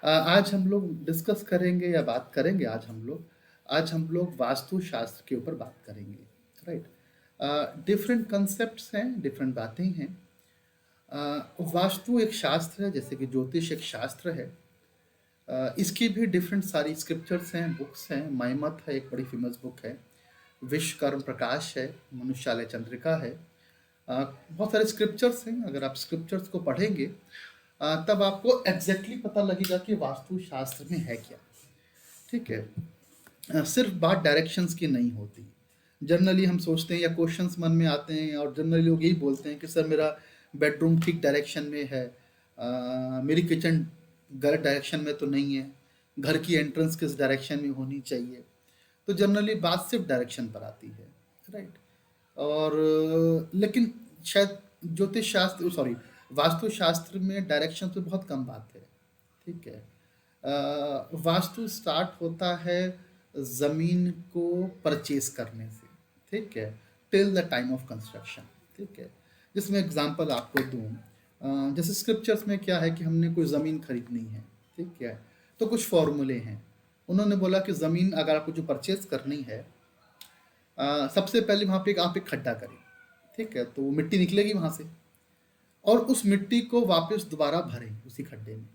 आज हम लोग डिस्कस करेंगे या बात करेंगे आज हम लोग वास्तुशास्त्र के ऊपर बात करेंगे, राइट। डिफरेंट कंसेप्ट्स हैं, डिफरेंट बातें हैं। वास्तु एक शास्त्र है, जैसे कि ज्योतिष एक शास्त्र है। इसकी भी डिफरेंट सारी स्क्रिप्चर्स हैं, बुक्स हैं। माइमत है, एक बड़ी फेमस बुक है। विश्वकर्म प्रकाश है, मनुष्यालय चंद्रिका है। बहुत सारे स्क्रिप्चर्स हैं। अगर आप स्क्रिप्चर्स को पढ़ेंगे तब आपको एग्जैक्टली पता लगेगा कि वास्तुशास्त्र में है क्या। ठीक है। सिर्फ बात डायरेक्शंस की नहीं होती। जनरली हम सोचते हैं या क्वेश्चंस मन में आते हैं और जनरली लोग यही बोलते हैं कि सर मेरा बेडरूम ठीक डायरेक्शन में है, मेरी किचन गलत डायरेक्शन में तो नहीं है, घर की एंट्रेंस किस डायरेक्शन में होनी चाहिए। तो जनरली बात सिर्फ डायरेक्शन पर आती है, राइट। और लेकिन शायद ज्योतिष शास्त्र, सॉरी, वास्तुशास्त्र में डायरेक्शन तो बहुत कम बात है। ठीक है। वास्तु स्टार्ट होता है ज़मीन को परचेज करने से, ठीक है, till the time of construction. ठीक है। जिसमें एग्जांपल आपको दूं, जैसे स्क्रिप्चर्स में क्या है कि हमने कोई ज़मीन खरीदनी है, ठीक है, तो कुछ फॉर्मूले हैं। उन्होंने बोला कि ज़मीन अगर आपको जो परचेज करनी है, सबसे पहले वहाँ पे आप एक खड्डा करें, ठीक है, तो वो मिट्टी निकलेगी वहाँ से और उस मिट्टी को वापस दोबारा भरें उसी खड्डे में।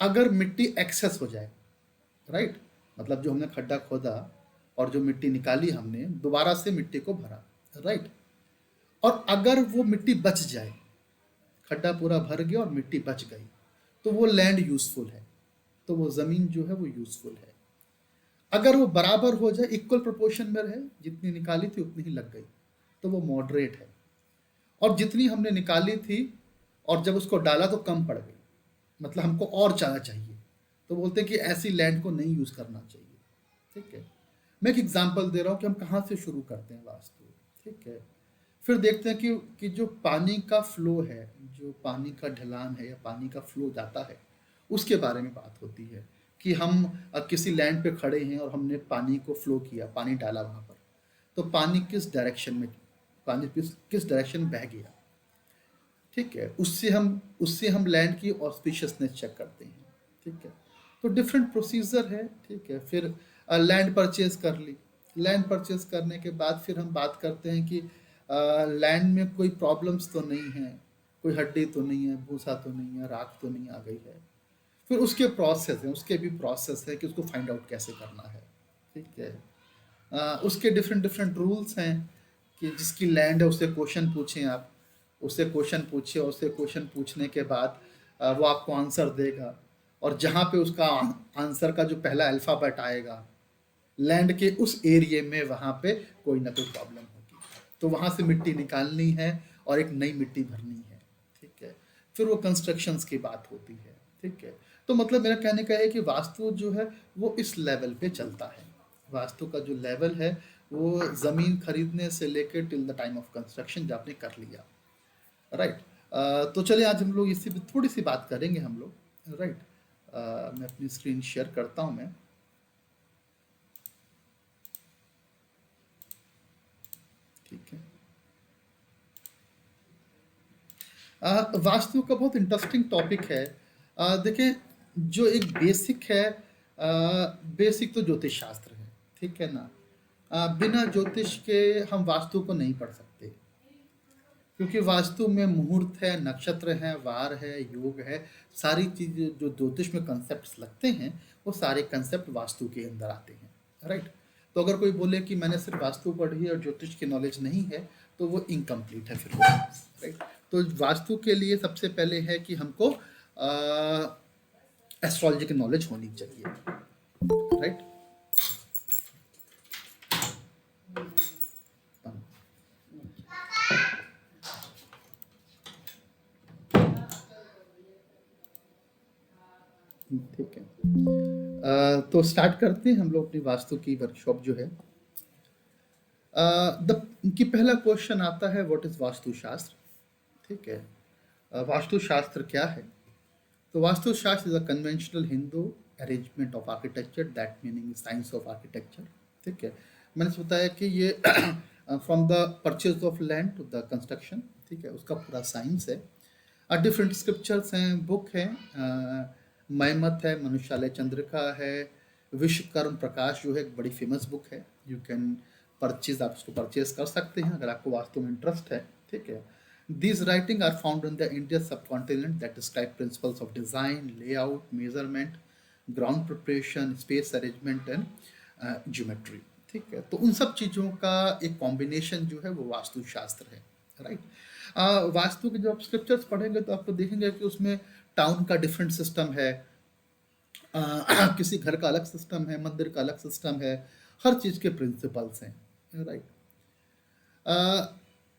अगर मिट्टी एक्सेस हो जाए, राइट, मतलब जो हमने खड्डा खोदा और जो मिट्टी निकाली हमने, दोबारा से मिट्टी को भरा, राइट, और अगर वो मिट्टी बच जाए, खड्डा पूरा भर गया और मिट्टी बच गई, तो वो लैंड यूजफुल है, तो वो ज़मीन जो है वो यूजफुल है। अगर वो बराबर हो जाए, इक्वल प्रोपोर्शन में रहे, जितनी निकाली थी उतनी ही लग गई, तो वो मॉडरेट है। और जितनी हमने निकाली थी और जब उसको डाला तो कम पड़ गई, मतलब हमको और ज़्यादा चाहिए, तो बोलते हैं कि ऐसी लैंड को नहीं यूज़ करना चाहिए। ठीक है। मैं एक एग्जांपल दे रहा हूँ कि हम कहाँ से शुरू करते हैं वास्तु। ठीक है। फिर देखते हैं कि जो पानी का फ्लो है, जो पानी का ढलान है या पानी का फ्लो जाता है, उसके बारे में बात होती है कि हम किसी लैंड पे खड़े हैं और हमने पानी को फ्लो किया, पानी डाला वहाँ पर, तो पानी किस डायरेक्शन में, पानी किस डायरेक्शन में बह गया। ठीक है। उससे हम लैंड की ऑस्पिशियसनेस चेक करते हैं। ठीक है। तो डिफरेंट प्रोसीजर है। ठीक है। फिर लैंड परचेज कर ली। लैंड परचेज करने के बाद फिर हम बात करते हैं कि लैंड में कोई प्रॉब्लम्स तो नहीं है, कोई हड्डी तो नहीं है, भूसा तो नहीं है, राख तो नहीं आ गई है। फिर उसके प्रोसेस हैं, उसके भी प्रोसेस है कि उसको फाइंड आउट कैसे करना है। ठीक है। उसके डिफरेंट डिफरेंट रूल्स हैं कि जिसकी लैंड है उससे क्वेश्चन पूछें आप, उससे क्वेश्चन पूछिए और उससे क्वेश्चन पूछने के बाद वो आपको आंसर देगा, और जहाँ पे उसका आंसर का जो पहला अल्फ़ाबेट आएगा लैंड के उस एरिया में, वहाँ पे कोई ना कोई प्रॉब्लम होगी, तो वहाँ से मिट्टी निकालनी है और एक नई मिट्टी भरनी है। ठीक है। फिर वो कंस्ट्रक्शंस की बात होती है। ठीक है। तो मतलब मेरा कहने का है कि वास्तु जो है वो इस लेवल पे चलता है। वास्तु का जो लेवल है वो ज़मीन खरीदने से लेकर till the time of construction जो आपने कर लिया, राइट। तो चलिए आज हम लोग इसी पे थोड़ी सी बात करेंगे हम लोग, राइट। मैं अपनी स्क्रीन शेयर करता हूँ मैं। ठीक है। वास्तु का बहुत इंटरेस्टिंग टॉपिक है। देखिए, जो एक बेसिक है, बेसिक तो ज्योतिष शास्त्र है, ठीक है ना। बिना ज्योतिष के हम वास्तु को नहीं पढ़ सकते, क्योंकि वास्तु में मुहूर्त है, नक्षत्र है, वार है, योग है, सारी चीज़ें जो ज्योतिष में कंसेप्ट लगते हैं वो सारे कंसेप्ट वास्तु के अंदर आते हैं, राइट। तो अगर कोई बोले कि मैंने सिर्फ वास्तु पढ़ी और ज्योतिष की नॉलेज नहीं है, तो वो इनकम्प्लीट है फिर, राइट। तो वास्तु के लिए सबसे पहले है कि हमको एस्ट्रोलॉजी की नॉलेज होनी चाहिए, राइट। ठीक है। तो स्टार्ट करते हैं हम लोग अपनी वास्तु की वर्कशॉप जो है। कि पहला क्वेश्चन आता है, व्हाट इज वास्तुशास्त्र। ठीक है। वास्तुशास्त्र क्या है। तो vastushastra is a conventional Hindu arrangement of architecture, that meaning science of architecture. ठीक है। मैंने बताया कि ये from the purchase of land to the construction, ठीक है, उसका पूरा साइंस है। डिफरेंट स्क्रिप्चर्स हैं, बुक हैं, मैमथ है, मनुष्यालय चंद्रिका है, विश्वकर्म प्रकाश जो है एक बड़ी फेमस बुक है। यू कैन परचेज, आप उसको परचेज कर सकते हैं अगर आपको वास्तु में इंटरेस्ट है, ठीक है। These writing are found in the India subcontinent that describe principles of design, layout, measurement, ground preparation, space arrangement and geometry, ठीक है। तो उन सब चीज़ों का एक कॉम्बिनेशन जो है वो वास्तुशास्त्र है, राइट। वास्तु के जो आप स्क्रिप्चर्स पढ़ेंगे तो आपको देखेंगे कि उसमें टाउन का डिफरेंट सिस्टम है, किसी घर का अलग सिस्टम है, मंदिर का अलग सिस्टम है, हर चीज़ के प्रिंसिपल्स हैं, राइट।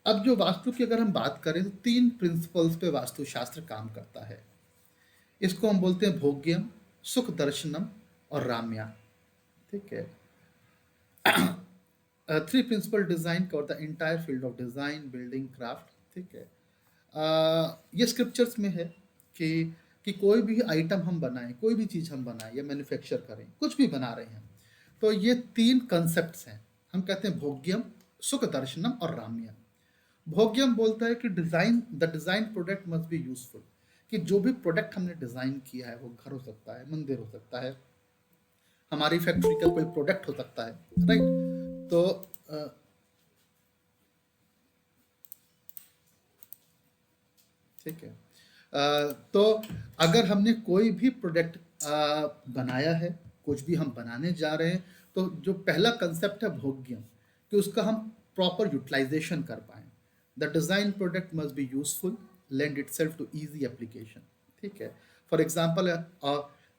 अब जो वास्तु की अगर हम बात करें तो 3 प्रिंसिपल्स पे वास्तुशास्त्र काम करता है। इसको हम बोलते हैं भोग्यम, सुख दर्शनम और राम्या, ठीक है। 3 principle design cover the entire field of design, building, craft, ठीक है। ये स्क्रिप्चर्स में है कि कोई भी आइटम हम बनाएं, कोई भी चीज़ हम बनाएं या मैन्युफैक्चर करें, कुछ भी बना रहे हैं, तो ये 3 कंसेप्ट्स हैं। हम कहते हैं भोग्यम, सुख दर्शनम और राम्यम। भोग्यम बोलता है कि the design product must be useful, कि जो भी प्रोडक्ट हमने डिजाइन किया है वो घर हो सकता है, मंदिर हो सकता है, हमारी फैक्ट्री का कोई प्रोडक्ट हो सकता है, राइट। तो ठीक है, तो अगर हमने कोई भी प्रोडक्ट बनाया है, कुछ भी हम बनाने जा रहे हैं, तो जो पहला कंसेप्ट है भोग्यम, कि उसका हम प्रॉपर यूटिलाइजेशन कर पाएं। The design product must be useful, lend itself to easy application, ठीक है। For example,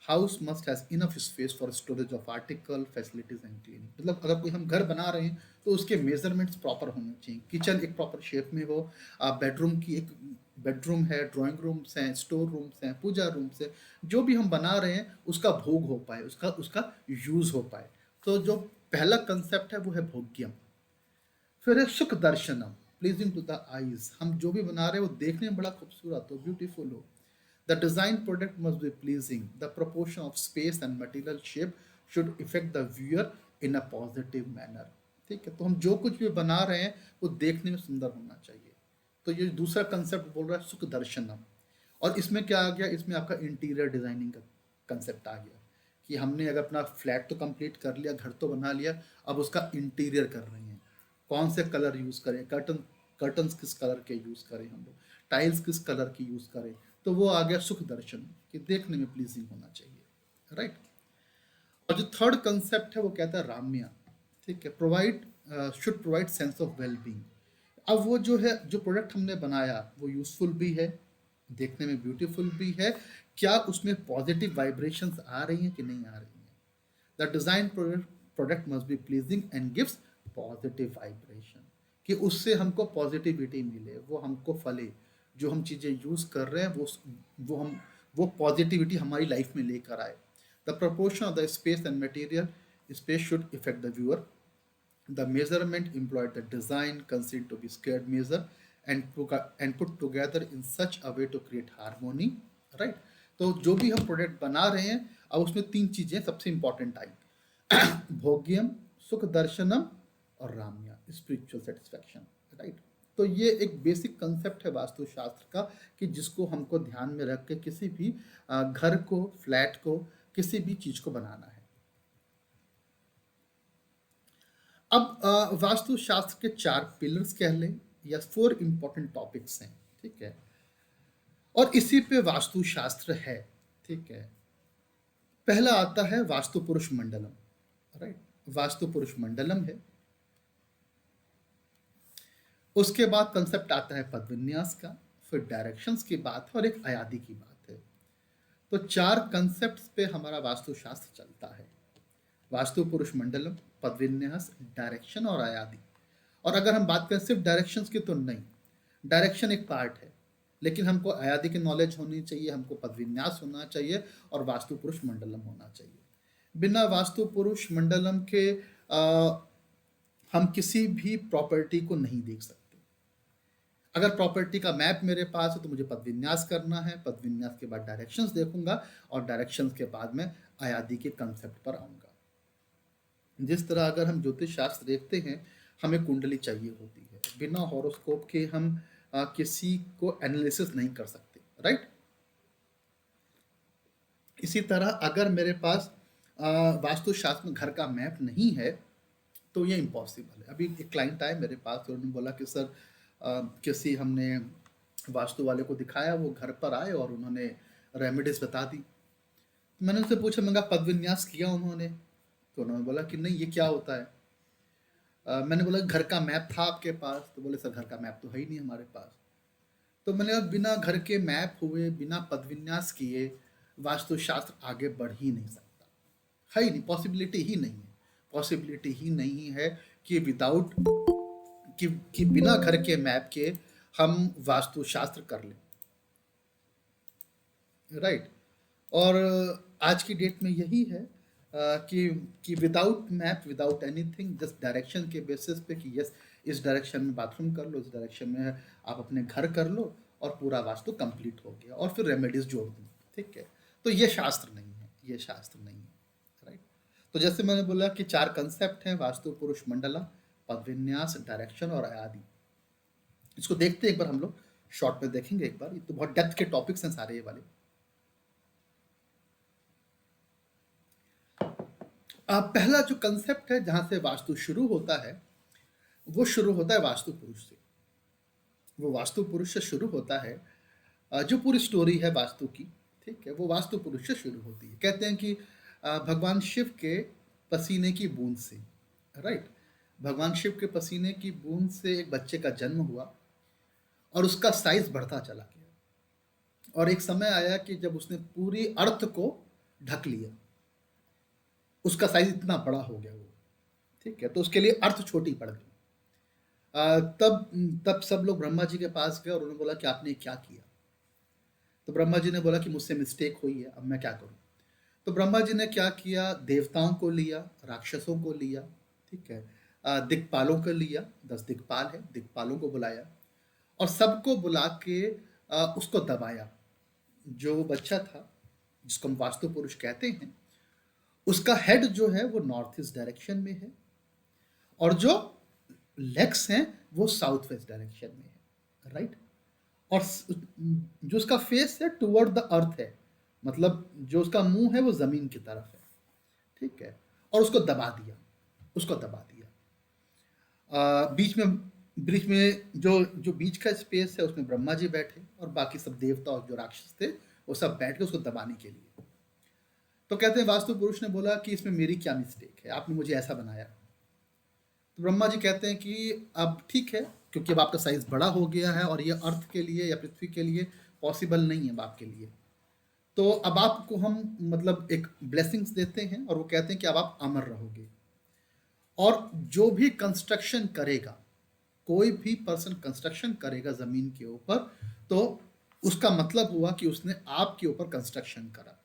house must has enough space for storage of article, facilities and cleaning. मतलब अगर कोई हम घर बना रहे हैं तो उसके मेजरमेंट्स प्रॉपर होने चाहिए, किचन एक प्रॉपर शेप में हो, बेडरूम की एक बेडरूम है, ड्राइंग रूम्स हैं, स्टोर रूम्स हैं, पूजा रूम्स हैं, जो भी हम बना रहे हैं उसका भोग हो पाए, उसका उसका यूज हो पाए। तो जो पहला कंसेप्ट है वो है भोग्यम। फिर है सुख दर्शनम, प्लीजिंग टू द आईज। हम जो भी बना रहे हैं वो देखने में बड़ा खूबसूरत हो, ब्यूटीफुल हो। The design product must B pleasing, the proportion of space and material shape should effect the viewer in a positive manner, ठीक है। तो हम जो कुछ भी बना रहे हैं वो देखने में सुंदर होना चाहिए। तो ये दूसरा कंसेप्ट बोल रहा है सुख दर्शनम। और इसमें क्या आ गया, इसमें आपका इंटीरियर डिजाइनिंग का कंसेप्ट आ गया, कि हमने अगर अपना फ्लैट तो कंप्लीट कर लिया, घर तो बना लिया, अब उसका इंटीरियर कर रहे हैं, कौन से कलर यूज करें, कर्टन्स किस कलर के यूज करें, हम लोग टाइल्स किस कलर की यूज करें। तो वो आ गया सुख दर्शन, कि देखने में प्लीजिंग होना चाहिए, राइट। और जो थर्ड कंसेप्ट है वो कहता है राम्या, ठीक है। Provide, should provide sense of wellbeing. अब वो जो है, जो प्रोडक्ट हमने बनाया वो यूजफुल भी है, देखने में ब्यूटीफुल भी है, क्या उसमें पॉजिटिव वाइब्रेशंस आ रही हैं कि नहीं आ रही हैं। The design product must B pleasing and gives positive vibration, कि उससे हमको पॉजिटिविटी मिले, वो हमको फले, जो हम चीज़ें यूज़ कर रहे हैं वो पॉजिटिविटी हमारी लाइफ में लेकर आए। The proportion of the space and material, space should effect the viewer. The measurement employed, the design considered to be squared measure and put together in such a way to create harmony, right। तो जो भी हम product बना रहे हैं, अब उसमें 3 चीजें सबसे इंपॉर्टेंट आई, भोग्यम, सुख दर्शनम और राम्या, स्पिरिचुअल सेटिस्फैक्शन, राइट। तो ये एक बेसिक कंसेप्ट है वास्तुशास्त्र का, कि जिसको हमको ध्यान में रख के किसी भी घर को, फ्लैट को, किसी भी चीज को बनाना है। अब वास्तुशास्त्र के 4 पिलर्स कह लें या 4 इंपॉर्टेंट टॉपिक्स हैं, ठीक है। और इसी पे वास्तुशास्त्र है, ठीक है। पहला आता है वास्तु पुरुष मंडलम, राइट। वास्तु पुरुष मंडलम है। उसके बाद कंसेप्ट आता है पद विन्यास का, फिर डायरेक्शंस की बात है और एक अयादी की बात है। तो 4 कंसेप्ट्स पे हमारा वास्तुशास्त्र चलता है, वास्तु पुरुष मंडलम, पद विन्यास, डायरेक्शन और अयादी। और अगर हम बात करें सिर्फ डायरेक्शंस की तो नहीं, डायरेक्शन एक पार्ट है, लेकिन हमको अयादी की नॉलेज होनी चाहिए, हमको पद विन्यास होना चाहिए और वास्तु पुरुष मंडलम होना चाहिए। बिना वास्तु पुरुष मंडलम के हम किसी भी प्रॉपर्टी को नहीं देख सकते। अगर प्रॉपर्टी का मैप मेरे पास है तो मुझे पद विन्यास करना है, पद विन्यास के बाद डायरेक्शंस देखूंगा और डायरेक्शंस के बाद में अयादी के कंसेप्ट पर आऊंगा। जिस तरह अगर हम ज्योतिष शास्त्र देखते हैं, हमें कुंडली चाहिए होती है। बिना हॉरोस्कोप के हम किसी को एनालिसिस नहीं कर सकते, राइट? इसी तरह अगर मेरे पास वास्तुशास्त्र में घर का मैप नहीं है, तो ये इम्पॉसिबल है। अभी एक क्लाइंट आए मेरे पास, तो उन्होंने बोला कि सर किसी हमने वास्तु वाले को दिखाया, वो घर पर आए और उन्होंने रेमेडीज बता दी। मैंने उनसे पूछा, मैं कहा पद विन्यास किया उन्होंने? तो उन्होंने बोला कि नहीं, ये क्या होता है? मैंने बोला घर का मैप था आपके पास? तो बोले सर घर का मैप तो है ही नहीं हमारे पास। तो मैंने कहा बिना घर के मैप हुए, बिना पद विन्यास किए वास्तुशास्त्र आगे बढ़ ही नहीं सकता, है ही नहीं, पॉसिबिलिटी ही नहीं है। पॉसिबिलिटी ही नहीं है कि विदाउट कि बिना घर के मैप के हम वास्तुशास्त्र कर लें, राइट? और आज की डेट में यही है कि without map, without anything, just direction के बेसिस पे कि यस इस डायरेक्शन में बाथरूम कर लो, इस डायरेक्शन में आप अपने घर कर लो, और पूरा वास्तु कंप्लीट हो गया, और फिर रेमेडीज जोड़ दी, ठीक है? तो ये शास्त्र नहीं है, ये शास्त्र नहीं है, राइट? तो जैसे मैंने बोला कि 4 कंसेप्ट हैं: वास्तु, पुरुष मंडला, पद विन्यास, डायरेक्शन और आदि। इसको देखते हैं एक बार हम लोग, शॉर्ट में देखेंगे एक बार। ये तो बहुत डेप्थ के टॉपिक्स हैं सारे ये वाले। पहला जो कंसेप्ट है जहां से वास्तु शुरू होता है, वो शुरू होता है वास्तु पुरुष से। वो वास्तु पुरुष से शुरू होता है। जो पूरी स्टोरी है वास्तु की, ठीक है, वो वास्तु पुरुष से शुरू होती है। कहते हैं कि भगवान शिव के पसीने की बूंद से, राइट, भगवान शिव के पसीने की बूंद से एक बच्चे का जन्म हुआ, और उसका साइज बढ़ता चला गया, और एक समय आया कि जब उसने पूरी अर्थ को ढक लिया, उसका साइज इतना बड़ा हो गया वो, ठीक है, तो उसके लिए अर्थ छोटी पड़ गई। तब तब सब लोग ब्रह्मा जी के पास गए और उन्होंने बोला कि आपने क्या किया? तो ब्रह्मा जी ने बोला कि मुझसे मिस्टेक हुई है, अब मैं क्या करूं? तो ब्रह्मा जी ने क्या किया, देवताओं को लिया, राक्षसों को लिया, ठीक है, दिक्पालों को लिया, 10 दिक्पाल है, दिक्पालों को बुलाया, और सबको बुला के उसको दबाया। जो बच्चा था, जिसको हम वास्तु पुरुष कहते हैं, उसका हेड जो है वो नॉर्थ ईस्ट डायरेक्शन में है, और जो लेग्स हैं वो साउथ वेस्ट डायरेक्शन में है, राइट? और जो उसका फेस है टुवर्ड द अर्थ है, मतलब जो उसका मुंह है वो जमीन की तरफ है, ठीक है, और उसको दबा दिया, उसको दबा दिया। बीच में जो जो बीच का स्पेस है उसमें ब्रह्मा जी बैठे, और बाकी सब देवता और जो राक्षस थे वो सब बैठ के उसको दबाने के लिए। तो कहते हैं वास्तु पुरुष ने बोला कि इसमें मेरी क्या मिस्टेक है, आपने मुझे ऐसा बनाया? तो ब्रह्मा जी कहते हैं कि अब ठीक है, क्योंकि अब आपका साइज बड़ा हो गया है, और ये अर्थ के लिए या पृथ्वी के लिए पॉसिबल नहीं है अब आपके लिए, तो अब आपको हम मतलब एक ब्लेसिंग्स देते हैं, और वो कहते हैं कि अब आप अमर रहोगे। और जो भी कंस्ट्रक्शन करेगा, कोई भी पर्सन कंस्ट्रक्शन करेगा जमीन के ऊपर, तो उसका मतलब हुआ कि उसने आपके ऊपर कंस्ट्रक्शन करा,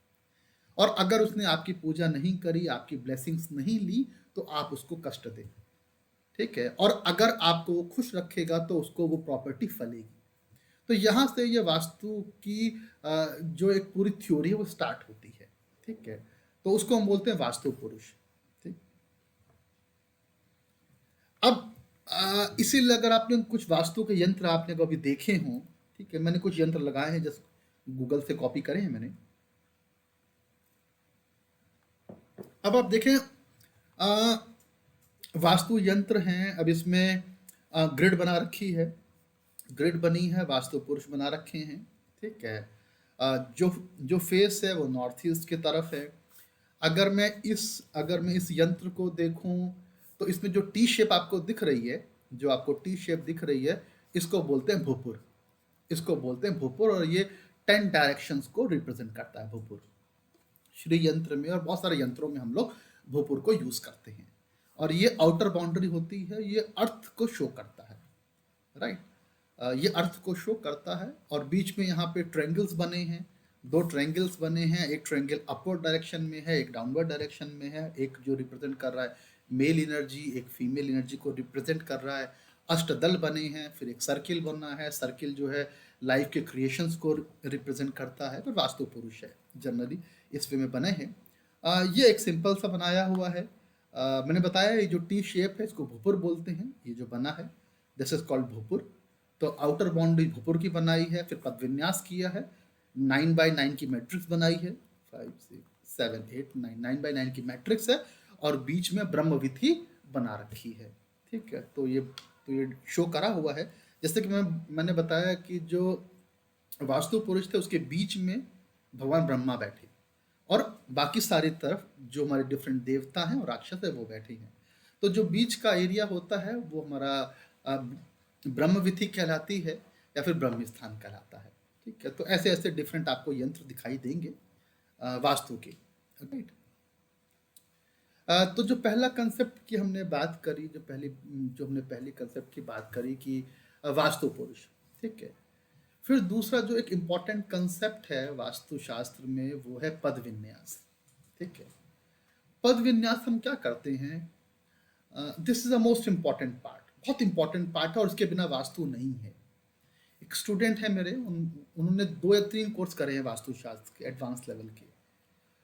और अगर उसने आपकी पूजा नहीं करी, आपकी ब्लेसिंग्स नहीं ली, तो आप उसको कष्ट दें, ठीक है, और अगर आपको वो खुश रखेगा तो उसको वो प्रॉपर्टी फलेगी। तो यहाँ से ये वास्तु की जो एक पूरी थ्योरी है वो स्टार्ट होती है, ठीक है, तो उसको हम बोलते हैं वास्तु पुरुष, ठीक। अब इसीलिए अगर आपने कुछ वास्तु के यंत्र आपने कभी देखे हों, ठीक है, मैंने कुछ यंत्र लगाए हैं, जैसे गूगल से कॉपी करे हैं मैंने। अब आप देखें, वास्तु यंत्र हैं, अब इसमें ग्रिड बना रखी है, ग्रिड बनी है, वास्तु पुरुष बना रखे हैं, ठीक है। जो जो फेस है वो नॉर्थ ईस्ट की तरफ है। अगर मैं इस यंत्र को देखूं, तो इसमें जो टी शेप आपको दिख रही है, जो आपको टी शेप दिख रही है, इसको बोलते हैं भूपुर, इसको बोलते हैं भूपुर, और ये 10 डायरेक्शंस को रिप्रेजेंट करता है भूपुर। श्री यंत्र में और बहुत सारे यंत्रों में हम लोग भूपुर को यूज करते हैं, और ये आउटर बाउंड्री होती है, ये अर्थ को शो करता है, राइट? ये अर्थ को शो करता है, और बीच में यहाँ पे ट्रायंगल्स बने हैं, 2 ट्रायंगल्स बने हैं, एक ट्रायंगल अपवर्ड डायरेक्शन में है, एक डाउनवर्ड डायरेक्शन में है, एक जो रिप्रेजेंट कर रहा है मेल एनर्जी, एक फीमेल एनर्जी को रिप्रेजेंट कर रहा है। अष्टदल बने हैं, फिर एक सर्किल बना है, सर्किल जो है लाइफ के क्रिएशंस को रिप्रेजेंट करता है, तो वास्तु पुरुष है जनरली इस वे में बने हैं। ये एक सिंपल सा बनाया हुआ है। मैंने बताया ये जो टी शेप है इसको भूपुर बोलते हैं, ये जो बना है दिस इज कॉल्ड भूपुर। तो आउटर बाउंड्री भूपुर की बनाई है, फिर पदविन्यास किया है, 9 by 9 की मैट्रिक्स बनाई है, 5 6 7 8 9 9 by 9 की मैट्रिक्स है, और बीच में ब्रह्मविथि बना रखी है। ठीक है, तो ये शो करा हुआ है। जैसे कि मैंने बताया कि जो वास्तु पुरुष थे उसके बीच में भगवान ब्रह्मा बैठे, और बाकी सारी तरफ जो हमारे डिफरेंट देवता हैं और राक्षस है वो बैठे हैं। तो जो बीच का एरिया होता है वो हमारा अ, ब्रह्मविथि कहलाती है, या फिर ब्रह्म स्थान कहलाता है। ठीक है, तो ऐसे ऐसे डिफरेंट आपको यंत्र दिखाई देंगे वास्तु के। राइट। तो जो पहला कंसेप्ट की हमने बात करी, जो हमने पहली कंसेप्ट की बात करी कि वास्तु पुरुष। ठीक है, फिर दूसरा जो एक इम्पॉर्टेंट कंसेप्ट है वास्तुशास्त्र में वो है पद विन्यास। ठीक है, पद विन्यास हम क्या करते हैं, this is the most important part, बहुत इंपॉर्टेंट पार्ट है, और उसके बिना वास्तु नहीं है। एक स्टूडेंट है मेरे, उन्होंने 2 या 3 कोर्स करे हैं वास्तुशास्त्र के एडवांस लेवल के,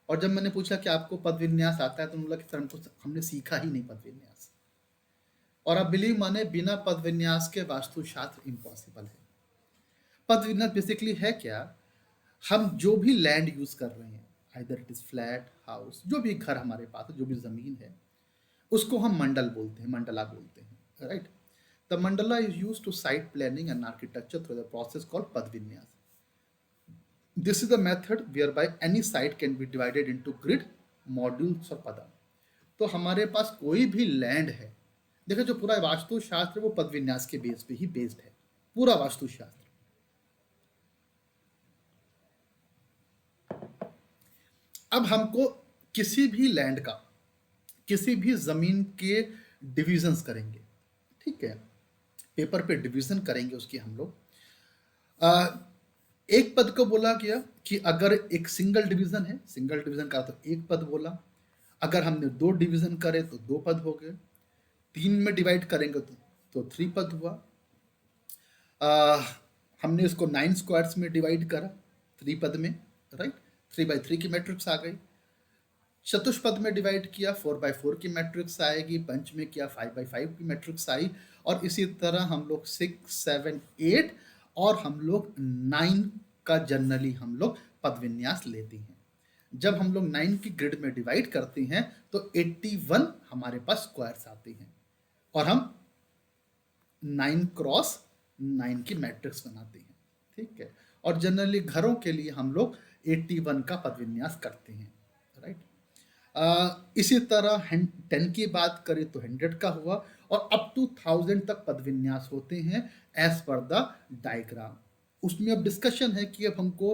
और जब मैंने पूछा कि आपको पद विन्यास आता है तो उन्होंने बोला कि सर हमने सीखा ही नहीं पद विन्यास। और आप बिलीव माने, बिना पद विन्यास के वास्तुशास्त्र इम्पॉसिबल है। पद विन्यास बेसिकली है क्या, हम जो भी लैंड यूज कर रहे हैं, either it is flat house, जो भी घर हमारे पास है, जो भी जमीन है, उसको हम मंडल बोलते हैं, मंडला बोलते हैं। Right. The mandala is use to site planning and architecture through the process called pada vinyasa. This is the method whereby any site can be divided into grid modules और पदा। तो हमारे पास कोई भी लैंड है, देखो जो पूरा वास्तुशास्त्र वो पद विन्यास के बेस पे ही बेस्ड है, पूरा वास्तुशास्त्र। अब हमको किसी भी लैंड का, किसी भी जमीन के डिविजन्स करेंगे। ठीक है, पेपर पे डिवीजन करेंगे उसकी हम लोग। एक पद को बोला गया कि अगर एक सिंगल डिवीजन है, सिंगल डिवीजन का तो एक पद बोला, अगर हमने 2 डिवीजन करे तो 2 पद हो गए, 3 में डिवाइड करेंगे तो 3 पद हुआ। हमने इसको 9 स्क्वायर्स में डिवाइड करा 3 पद में, राइट, 3 by 3 की मैट्रिक्स आ गई। चतुष्पद में डिवाइड किया 4 by 4 की मैट्रिक्स आएगी, पंच में किया 5 by 5 की मैट्रिक्स आई, और इसी तरह हम लोग 6 7 8 और हम लोग 9 का जनरली हम लोग पद विन्यास लेते हैं। जब हम लोग 9 की ग्रिड में डिवाइड करते हैं तो 81 हमारे पास स्क्वायर्स आते हैं, और हम 9 × 9 की मैट्रिक्स बनाते हैं। ठीक है, और जनरली घरों के लिए हम लोग 81 का पद विन्यास करते हैं। राइट। इसी तरह 10 की बात करें तो 100 का हुआ, और अप टू 1000 तक पद विन्यास होते हैं एज पर द डायग्राम। उसमें अब डिस्कशन है कि अब हमको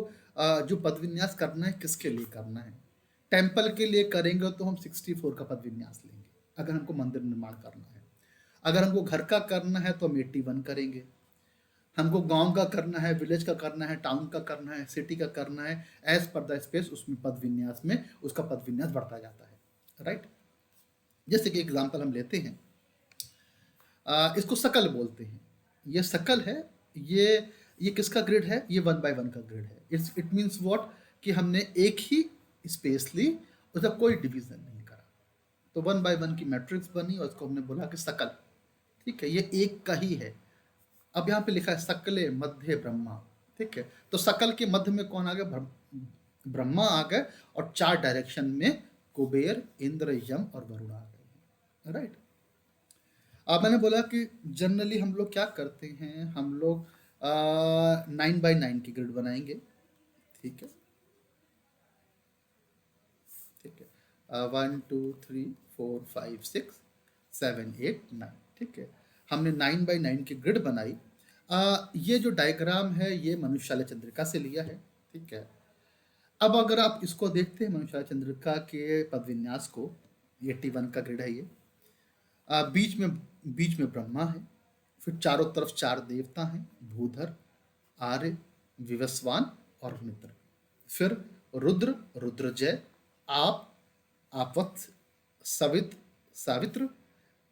जो पद विन्यास करना है किसके लिए करना है। टेम्पल के लिए करेंगे तो हम 64 का पद विन्यास लेंगे, अगर हमको मंदिर निर्माण करना है। अगर हमको घर का करना है तो हम 81 करेंगे। हमको गांव का करना है, विलेज का करना है, टाउन का करना है, सिटी का करना है, एज पर द स्पेस, उसमें पद विन्यास में उसका पद विन्यास बढ़ता जाता है। राइट। जैसे कि एग्जांपल हम लेते हैं, इसको सकल बोलते हैं। ये सकल है, ये किसका ग्रिड है, ये 1 by 1 का ग्रिड है। इट मीन्स व्हाट, कि हमने एक ही स्पेस ली, उसका कोई डिवीजन नहीं करा, तो 1 by 1 की मैट्रिक्स बनी, और उसको हमने बोला कि सकल। ठीक है, ये एक का ही है। अब यहाँ पे लिखा है सकले मध्य ब्रह्मा। ठीक है, तो सकल के मध्य में कौन आ गया, ब्रह्मा आ गए, और 4 डायरेक्शन में कुबेर, इंद्र, यम और वरुण आ गए। राइट। अब मैंने बोला कि जनरली हम लोग क्या करते हैं, हम लोग 9 by 9 की ग्रिड बनाएंगे। ठीक है, ठीक है, 1 2 3 4 5 6 7 8 9। ठीक है, हमने 9 by 9 की ग्रिड बनाई। ये जो डायग्राम है ये मनुष्यालय चंद्रिका से लिया है। ठीक है, अब अगर आप इसको देखते हैं मनुष्यालय चंद्रिका के पद विन्यास को, 81 का ग्रिड है ये। बीच में ब्रह्मा है, फिर चारों तरफ 4 देवता हैं, भूधर, आर्य, विवस्वान और मित्र। फिर रुद्र, रुद्रजय, आपवत्स, सावित्र,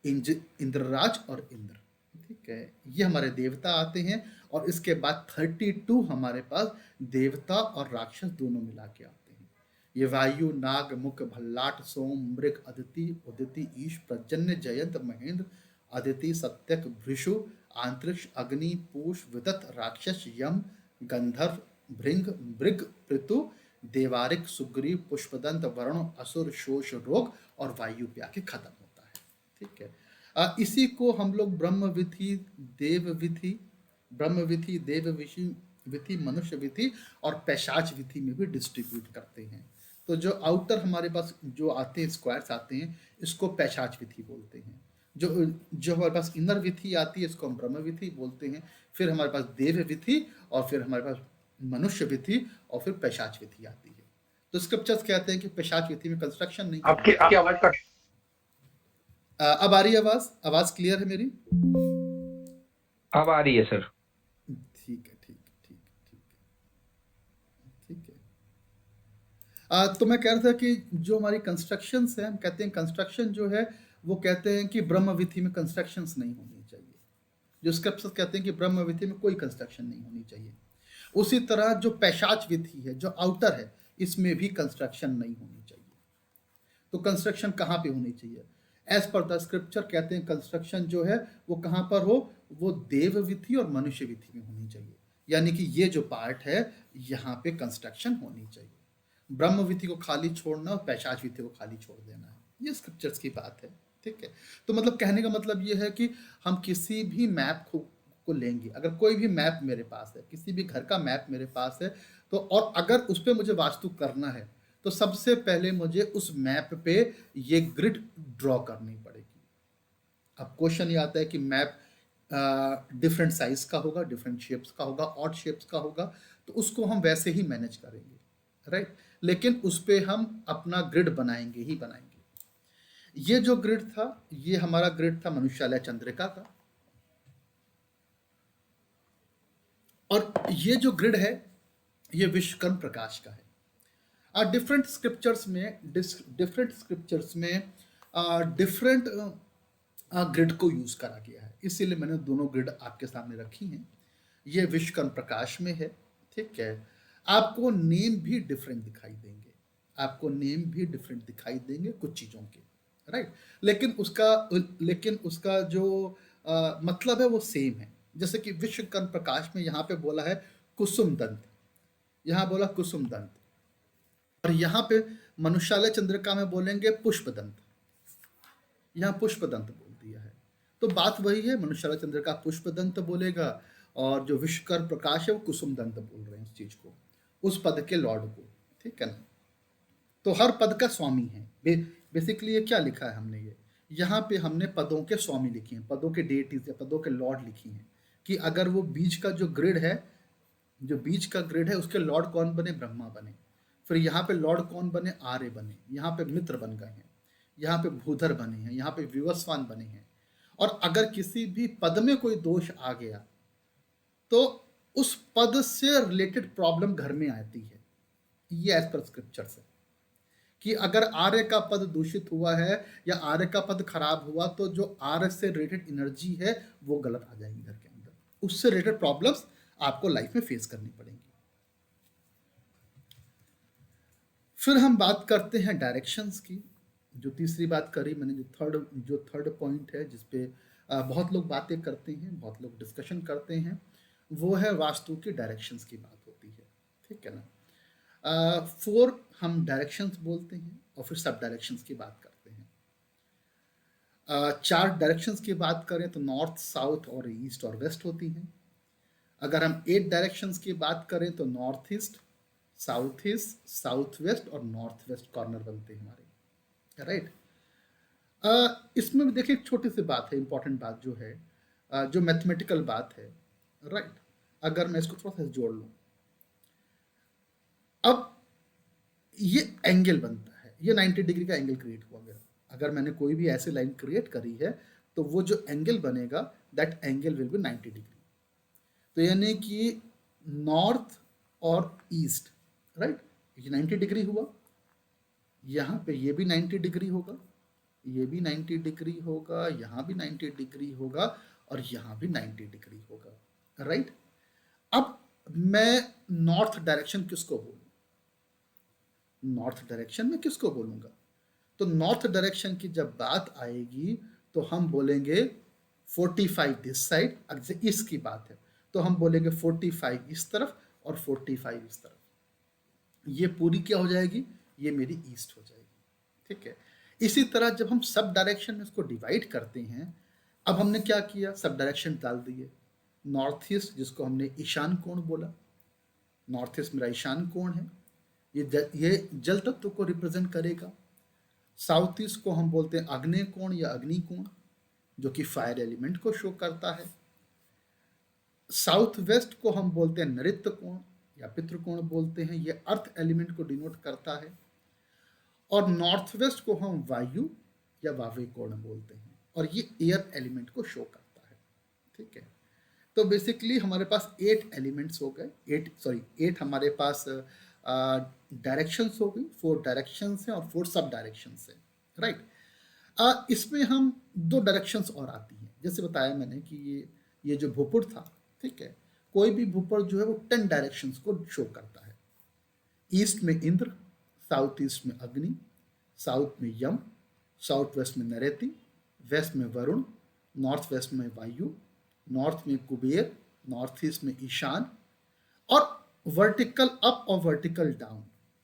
इंद्रराज और इंद्र। ठीक है, ये हमारे देवता आते हैं, और इसके बाद 32 हमारे पास देवता और राक्षस दोनों मिला के आते हैं। ये वायु नाग मुख भल्लाट सोम मृग अदिति उदिति ईश प्रजन्य जयंत महेंद्र अदिति सत्यक भृषु आंतरिक्ष अग्नि पूष विदत राक्षस यम गंधर्व भृंग मृग पृतु देवारिक सुग्रीव पुष्पदंत वरुण असुर शोष रोग और वायु पे आके खत्म होता है। ठीक है। इसी को हम लोग ब्रह्म विधि देव विधि मनुष्य विधि और पैशाच विधि में भी डिस्ट्रीब्यूट करते हैं। तो जो आउटर हमारे पास जो आते हैं स्क्वायर्स आते हैं, इसको पैशाच विधि बोलते हैं। जो जो हमारे पास इनर विधि आती है, इसको हम ब्रह्म विधि बोलते हैं। फिर हमारे पास देव विधि और फिर हमारे पास मनुष्य विधि और फिर पैशाच विधि आती है। तो स्क्रिप्चर्स कहते हैं कि पैशाच विधि में कंस्ट्रक्शन नहीं करना। आपकी आवाज कट। अब आ रही है आवाज? आवाज क्लियर है मेरी? अब आ रही है सर। ठीक है, ठीक है, ठीक है, ठीक है, ठीक है। तो मैं कह रहा था कि जो हमारी कंस्ट्रक्शंस हैं, हम कहते हैं कंस्ट्रक्शन जो है वो कहते हैं कि ब्रह्म विधि में कंस्ट्रक्शंस नहीं होनी चाहिए। जो स्क्रिप्चर्स कहते हैं कि ब्रह्म विधि में कोई कंस्ट्रक्शन नहीं होनी चाहिए। उसी तरह जो पैशाच विधि है, जो आउटर है, इसमें भी कंस्ट्रक्शन नहीं होनी चाहिए। तो कंस्ट्रक्शन कहाँ पे होनी चाहिए? एज पर द स्क्रिप्चर कहते हैं कंस्ट्रक्शन जो है वो कहाँ पर हो, वो देव विधि और मनुष्य विधि में होनी चाहिए। यानी कि ये जो पार्ट है यहाँ पे कंस्ट्रक्शन होनी चाहिए। ब्रह्म विधि को खाली छोड़ना और पैशाच विधि को खाली छोड़ देना है, ये स्क्रिप्चर्स की बात है। ठीक है। तो मतलब कहने का मतलब ये है कि हम किसी भी मैप को लेंगे, अगर कोई भी मैप मेरे पास है, किसी भी घर का मैप मेरे पास है, तो और अगर उस पर मुझे वास्तु करना है तो सबसे पहले मुझे उस मैप पे ये ग्रिड ड्रॉ करनी पड़ेगी। अब क्वेश्चन ये आता है कि मैप डिफरेंट साइज का होगा, डिफरेंट शेप्स का होगा, ऑड शेप्स का होगा, तो उसको हम वैसे ही मैनेज करेंगे, राइट। लेकिन उस पर हम अपना ग्रिड बनाएंगे ही बनाएंगे। ये जो ग्रिड था, ये हमारा ग्रिड था मनुष्यालय चंद्रिका का। और ये जो ग्रिड है ये विश्वकर्म प्रकाश का है। डिफरेंट स्क्रिप्चर्स में डिफरेंट ग्रिड को यूज करा गया है, इसीलिए मैंने दोनों ग्रिड आपके सामने रखी हैं। ये विश्वकर्म प्रकाश में है। ठीक है। आपको नेम भी डिफरेंट दिखाई देंगे, आपको नेम भी डिफरेंट दिखाई देंगे कुछ चीज़ों के, राइट। लेकिन उसका जो मतलब है वो सेम है। जैसे कि विश्वकर्म प्रकाश में यहाँ पे बोला है कुसुम दंत, यहाँ बोला कुसुम दंत, और यहाँ पे मनुष्यालय चंद्रिका में बोलेंगे पुष्पदंत, यहाँ पुष्पदंत बोल दिया है। तो बात वही है, मनुष्यालय चंद्रिका पुष्पदंत बोलेगा और जो विश्वकर्म प्रकाश है वो कुसुम दंत बोल रहे हैं इस चीज को, उस पद के लॉर्ड को। ठीक है ना। तो हर पद का स्वामी है। बेसिकली ये क्या लिखा है हमने, ये यहाँ पे हमने पदों के स्वामी लिखे हैं, पदों के डेटीज या पदों के लॉर्ड लिखी हैं, कि अगर वो बीच का जो ग्रिड है, जो बीच का ग्रिड है उसके लॉर्ड कौन बने, ब्रह्मा बने। फिर यहाँ पे लॉर्ड कौन बने, आर्य बने। यहाँ पे मित्र बन गए हैं, यहाँ पे भूधर बने हैं, यहाँ पे विवस्वान बने हैं। और अगर किसी भी पद में कोई दोष आ गया तो उस पद से रिलेटेड प्रॉब्लम घर में आती है। ये एज पर स्क्रिप्चर्स है कि अगर आर्य का पद दूषित हुआ है या आर्य का पद खराब हुआ तो जो आर्य से रिलेटेड एनर्जी है वो गलत आ जाएगी घर के अंदर, उससे रिलेटेड प्रॉब्लम्स आपको लाइफ में फेस करनी पड़ेंगी। फिर हम बात करते हैं डायरेक्शंस की। जो तीसरी बात करी मैंने, जो थर्ड पॉइंट है जिसपे बहुत लोग बातें करते हैं, बहुत लोग डिस्कशन करते हैं, वो है वास्तु की डायरेक्शंस की बात होती है। ठीक है ना। 4 हम डायरेक्शंस बोलते हैं और फिर सब डायरेक्शंस की बात करते हैं। 4 डायरेक्शंस की बात करें तो नॉर्थ, साउथ और ईस्ट और वेस्ट होती हैं। अगर हम 8 डायरेक्शंस की बात करें तो नॉर्थ ईस्ट, साउथ वेस्ट और नॉर्थ वेस्ट कॉर्नर बनते हैं हमारे, राइट। इसमें भी देखिए एक छोटी सी बात है, इंपॉर्टेंट बात जो है, जो मैथमेटिकल बात है, राइट। अगर मैं इसको थोड़ा सा जोड़ लूं, अब ये एंगल बनता है, ये 90 डिग्री का एंगल क्रिएट हुआ मेरा। अगर मैंने कोई भी ऐसी लाइन क्रिएट करी है तो वो जो एंगल बनेगा that angle will be 90 degree. तो यानी कि नॉर्थ और ईस्ट, राइट, ये 90 डिग्री हुआ। यहाँ पे ये भी 90 डिग्री होगा, ये भी 90 डिग्री होगा, यहाँ भी 90 डिग्री होगा और यहाँ भी 90 डिग्री होगा, राइट। अब मैं नॉर्थ डायरेक्शन किसको बोलूँ? नॉर्थ डायरेक्शन में किसको बोलूंगा? तो नॉर्थ डायरेक्शन की जब बात आएगी तो हम बोलेंगे 45 दिस साइड। अगर ईस्ट की बात है तो हम बोलेंगे 45 इस तरफ और 45 इस तरफ। ये पूरी क्या हो जाएगी? ये मेरी ईस्ट हो जाएगी, ठीक है। इसी तरह जब हम सब डायरेक्शन में इसको डिवाइड करते हैं, अब हमने क्या किया, सब डायरेक्शन डाल दिए। नॉर्थ ईस्ट जिसको हमने ईशान कोण बोला, नॉर्थ ईस्ट मेरा ईशान कोण है, ये जल तत्व को रिप्रेजेंट करेगा। साउथ ईस्ट को हम बोलते हैं आग्नेय कोण या अग्नि कोण, जो कि फायर एलिमेंट को शो करता है। साउथ वेस्ट को हम बोलते हैं नृत्य कोण या पितृकोण बोलते हैं, ये अर्थ एलिमेंट को डिनोट करता है। और नॉर्थ वेस्ट को हम वायु या वावे कोण बोलते हैं, और ये एयर एलिमेंट को शो करता है, ठीक है। तो बेसिकली हमारे पास 8 एलिमेंट्स हो गए, 8 हमारे पास डायरेक्शंस हो गई, 4 डायरेक्शंस हैं और 4 सब डायरेक्शंस हैं, राइट। इसमें हम 2 डायरेक्शंस और आती हैं, जैसे बताया मैंने कि ये जो भूपुर था, ठीक है, कोई भी भूपुर जो है वो 10 डायरेक्शंस को शो करता है। ईस्ट में इंद्र, साउथ ईस्ट में अग्नि, साउथ में यम, साउथ वेस्ट में नरेति, वेस्ट में वरुण, नॉर्थ वेस्ट में वायु, नॉर्थ में कुबेर, नॉर्थ ईस्ट में ईशान, और वर्टिकल अप और वर्टिकल डाउन,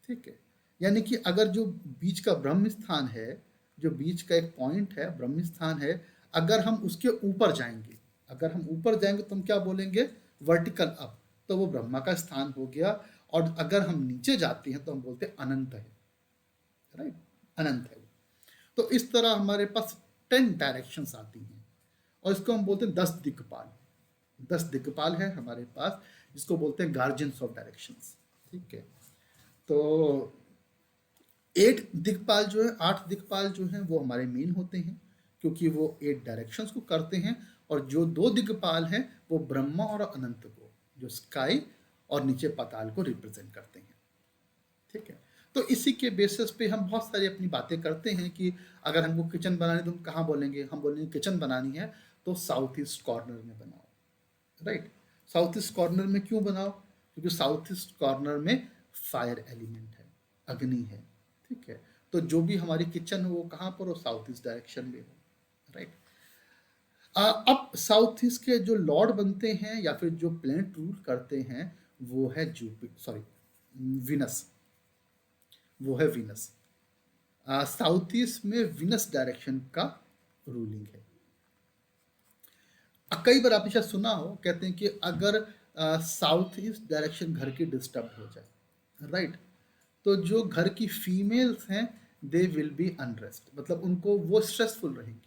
ठीक है। यानी कि अगर जो बीच का ब्रह्म स्थान है, जो बीच का एक पॉइंट है, ब्रह्म स्थान है, अगर हम उसके ऊपर जाएंगे, तो हम क्या बोलेंगे? वर्टिकल अप, तो वो ब्रह्मा का स्थान हो गया। और अगर हम नीचे जाते हैं तो हम बोलते हैं अनंत है, राइट, अनंत है। तो इस तरह हमारे पास 10 डायरेक्शंस आती हैं, और इसको हम बोलते हैं 10 दिक्पाल। 10 दिक्पाल है हमारे पास, जिसको बोलते हैं गार्जियंस ऑफ डायरेक्शंस, ठीक है। तो 8 दिक्पाल जो है, 8 दिक्पाल जो हैं वो हमारे मेन होते हैं, क्योंकि वो 8 डायरेक्शंस को करते हैं। और जो 2 दिक्पाल हैं वो ब्रह्मा और अनंत को, जो स्काई और नीचे पाताल को रिप्रेजेंट करते हैं, ठीक है। तो इसी के बेसिस पे हम बहुत सारी अपनी बातें करते हैं कि अगर हमको किचन बनानी तो हम कहाँ बोलेंगे? हम बोलेंगे किचन बनानी है तो साउथ ईस्ट कॉर्नर में बनाओ, राइट। साउथ ईस्ट कॉर्नर में क्यों बनाओ? क्योंकि साउथ ईस्ट कॉर्नर में फायर एलिमेंट है, अग्नि है, ठीक है। तो जो भी हमारी किचन है वो कहाँ पर हो? साउथ ईस्ट डायरेक्शन में हो, राइट। अब साउथ ईस्ट के जो लॉर्ड बनते हैं या फिर जो प्लैनेट रूल करते हैं वो है वीनस, वो है वीनस। साउथ ईस्ट में वीनस डायरेक्शन का रूलिंग है। कई बार आपने शायद सुना हो, कहते हैं कि अगर साउथ ईस्ट डायरेक्शन घर की डिस्टर्ब हो जाए, राइट, तो जो घर की फीमेल्स हैं दे विल बी अनरेस्ट, मतलब उनको वो स्ट्रेसफुल रहेंगी,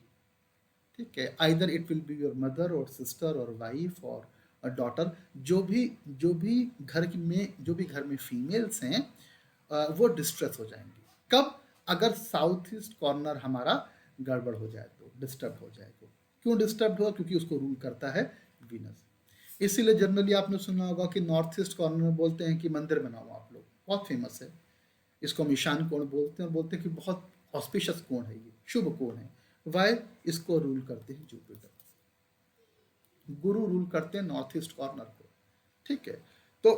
ठीक है। Either it will be your mother और सिस्टर और वाइफ और डॉटर, जो भी घर में फीमेल्स हैं वो डिस्ट्रेस हो जाएंगी। कब? अगर साउथ ईस्ट कॉर्नर हमारा गड़बड़ हो जाए तो, डिस्टर्ब हो जाए तो। क्यों डिस्टर्ब हुआ? क्योंकि उसको रूल करता है वीनस। इसीलिए जनरली आपने सुना होगा कि नॉर्थ ईस्ट कॉर्नर में बोलते हैं कि मंदिर बनाओ आप लोग, बहुत फेमस है। इसको हम ईशान कोण बोलते हैं, बोलते हैं कि बहुत ऑस्पिशियस कोण है, ये शुभ कोण है। वाई? इसको रूल करते हैं जुपिटर, गुरु रूल करते हैं नॉर्थ ईस्ट कॉर्नर को, ठीक है। तो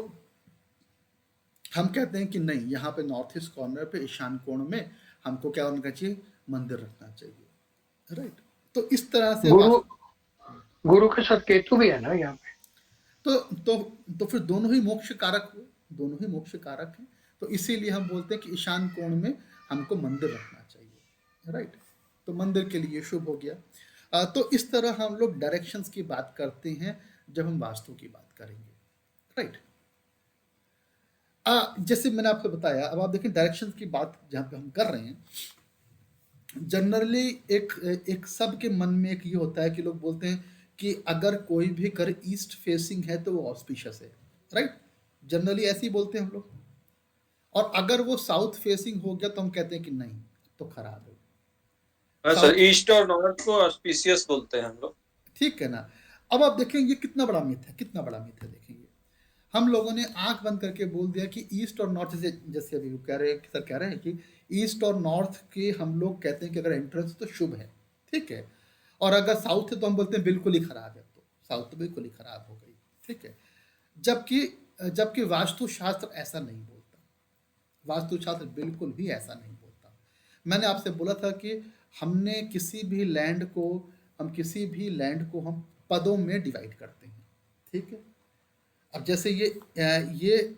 हम कहते हैं कि नहीं, यहाँ पे नॉर्थ ईस्ट कॉर्नर पे ईशान कोण में हमको क्या होना चाहिए? मंदिर रखना चाहिए, राइट। तो इस तरह से गुरु गुरु के साथ केतु भी है ना यहाँ पे? तो तो तो फिर दोनों ही मोक्ष कारक हुए, दोनों ही मोक्ष कारक हैं। तो इसीलिए हम बोलते हैं कि ईशान कोण में हमको मंदिर रखना चाहिए, राइट। तो मंदिर के लिए शुभ हो गया। तो इस तरह हम लोग डायरेक्शंस की बात करते हैं जब हम वास्तु की बात करेंगे, राइट। जैसे मैंने आपको बताया, अब आप देखें डायरेक्शंस की बात जहाँ पे हम कर रहे हैं, जनरली एक सबके मन में एक ये होता है कि लोग बोलते हैं कि अगर कोई भी घर ईस्ट फेसिंग है तो वो ऑस्पिशियस है, राइट। जनरली ऐसे ही बोलते हैं हम लोग। और अगर वो साउथ फेसिंग हो गया तो हम कहते हैं कि नहीं, तो खराब है। हाँ सर, ईस्ट और नॉर्थ को ऑस्पिशियस बोलते हैं हम लोग, ठीक है ना। अब आप देखें ये कितना बड़ा मिथ है, कितना बड़ा मिथ है। देखेंगे हम लोगों ने आंख बंद करके बोल दिया कि ईस्ट और नॉर्थ, जैसे अभी कह रहे हैं, सर कह रहे हैं कि ईस्ट और नॉर्थ के हम लोग कहते हैं कि अगर एंट्रेंस तो शुभ है, ठीक है। और अगर साउथ है तो हम बोलते हैं बिल्कुल ही खराब है, तो साउथ तो बिल्कुल ही खराब हो गई, ठीक है। जबकि जबकि वास्तुशास्त्र ऐसा नहीं बोलता, वास्तुशास्त्र बिल्कुल भी ऐसा नहीं बोलता। मैंने आपसे बोला था कि हमने किसी भी लैंड को हम पदों में डिवाइड करते हैं, ठीक है। अब जैसे ये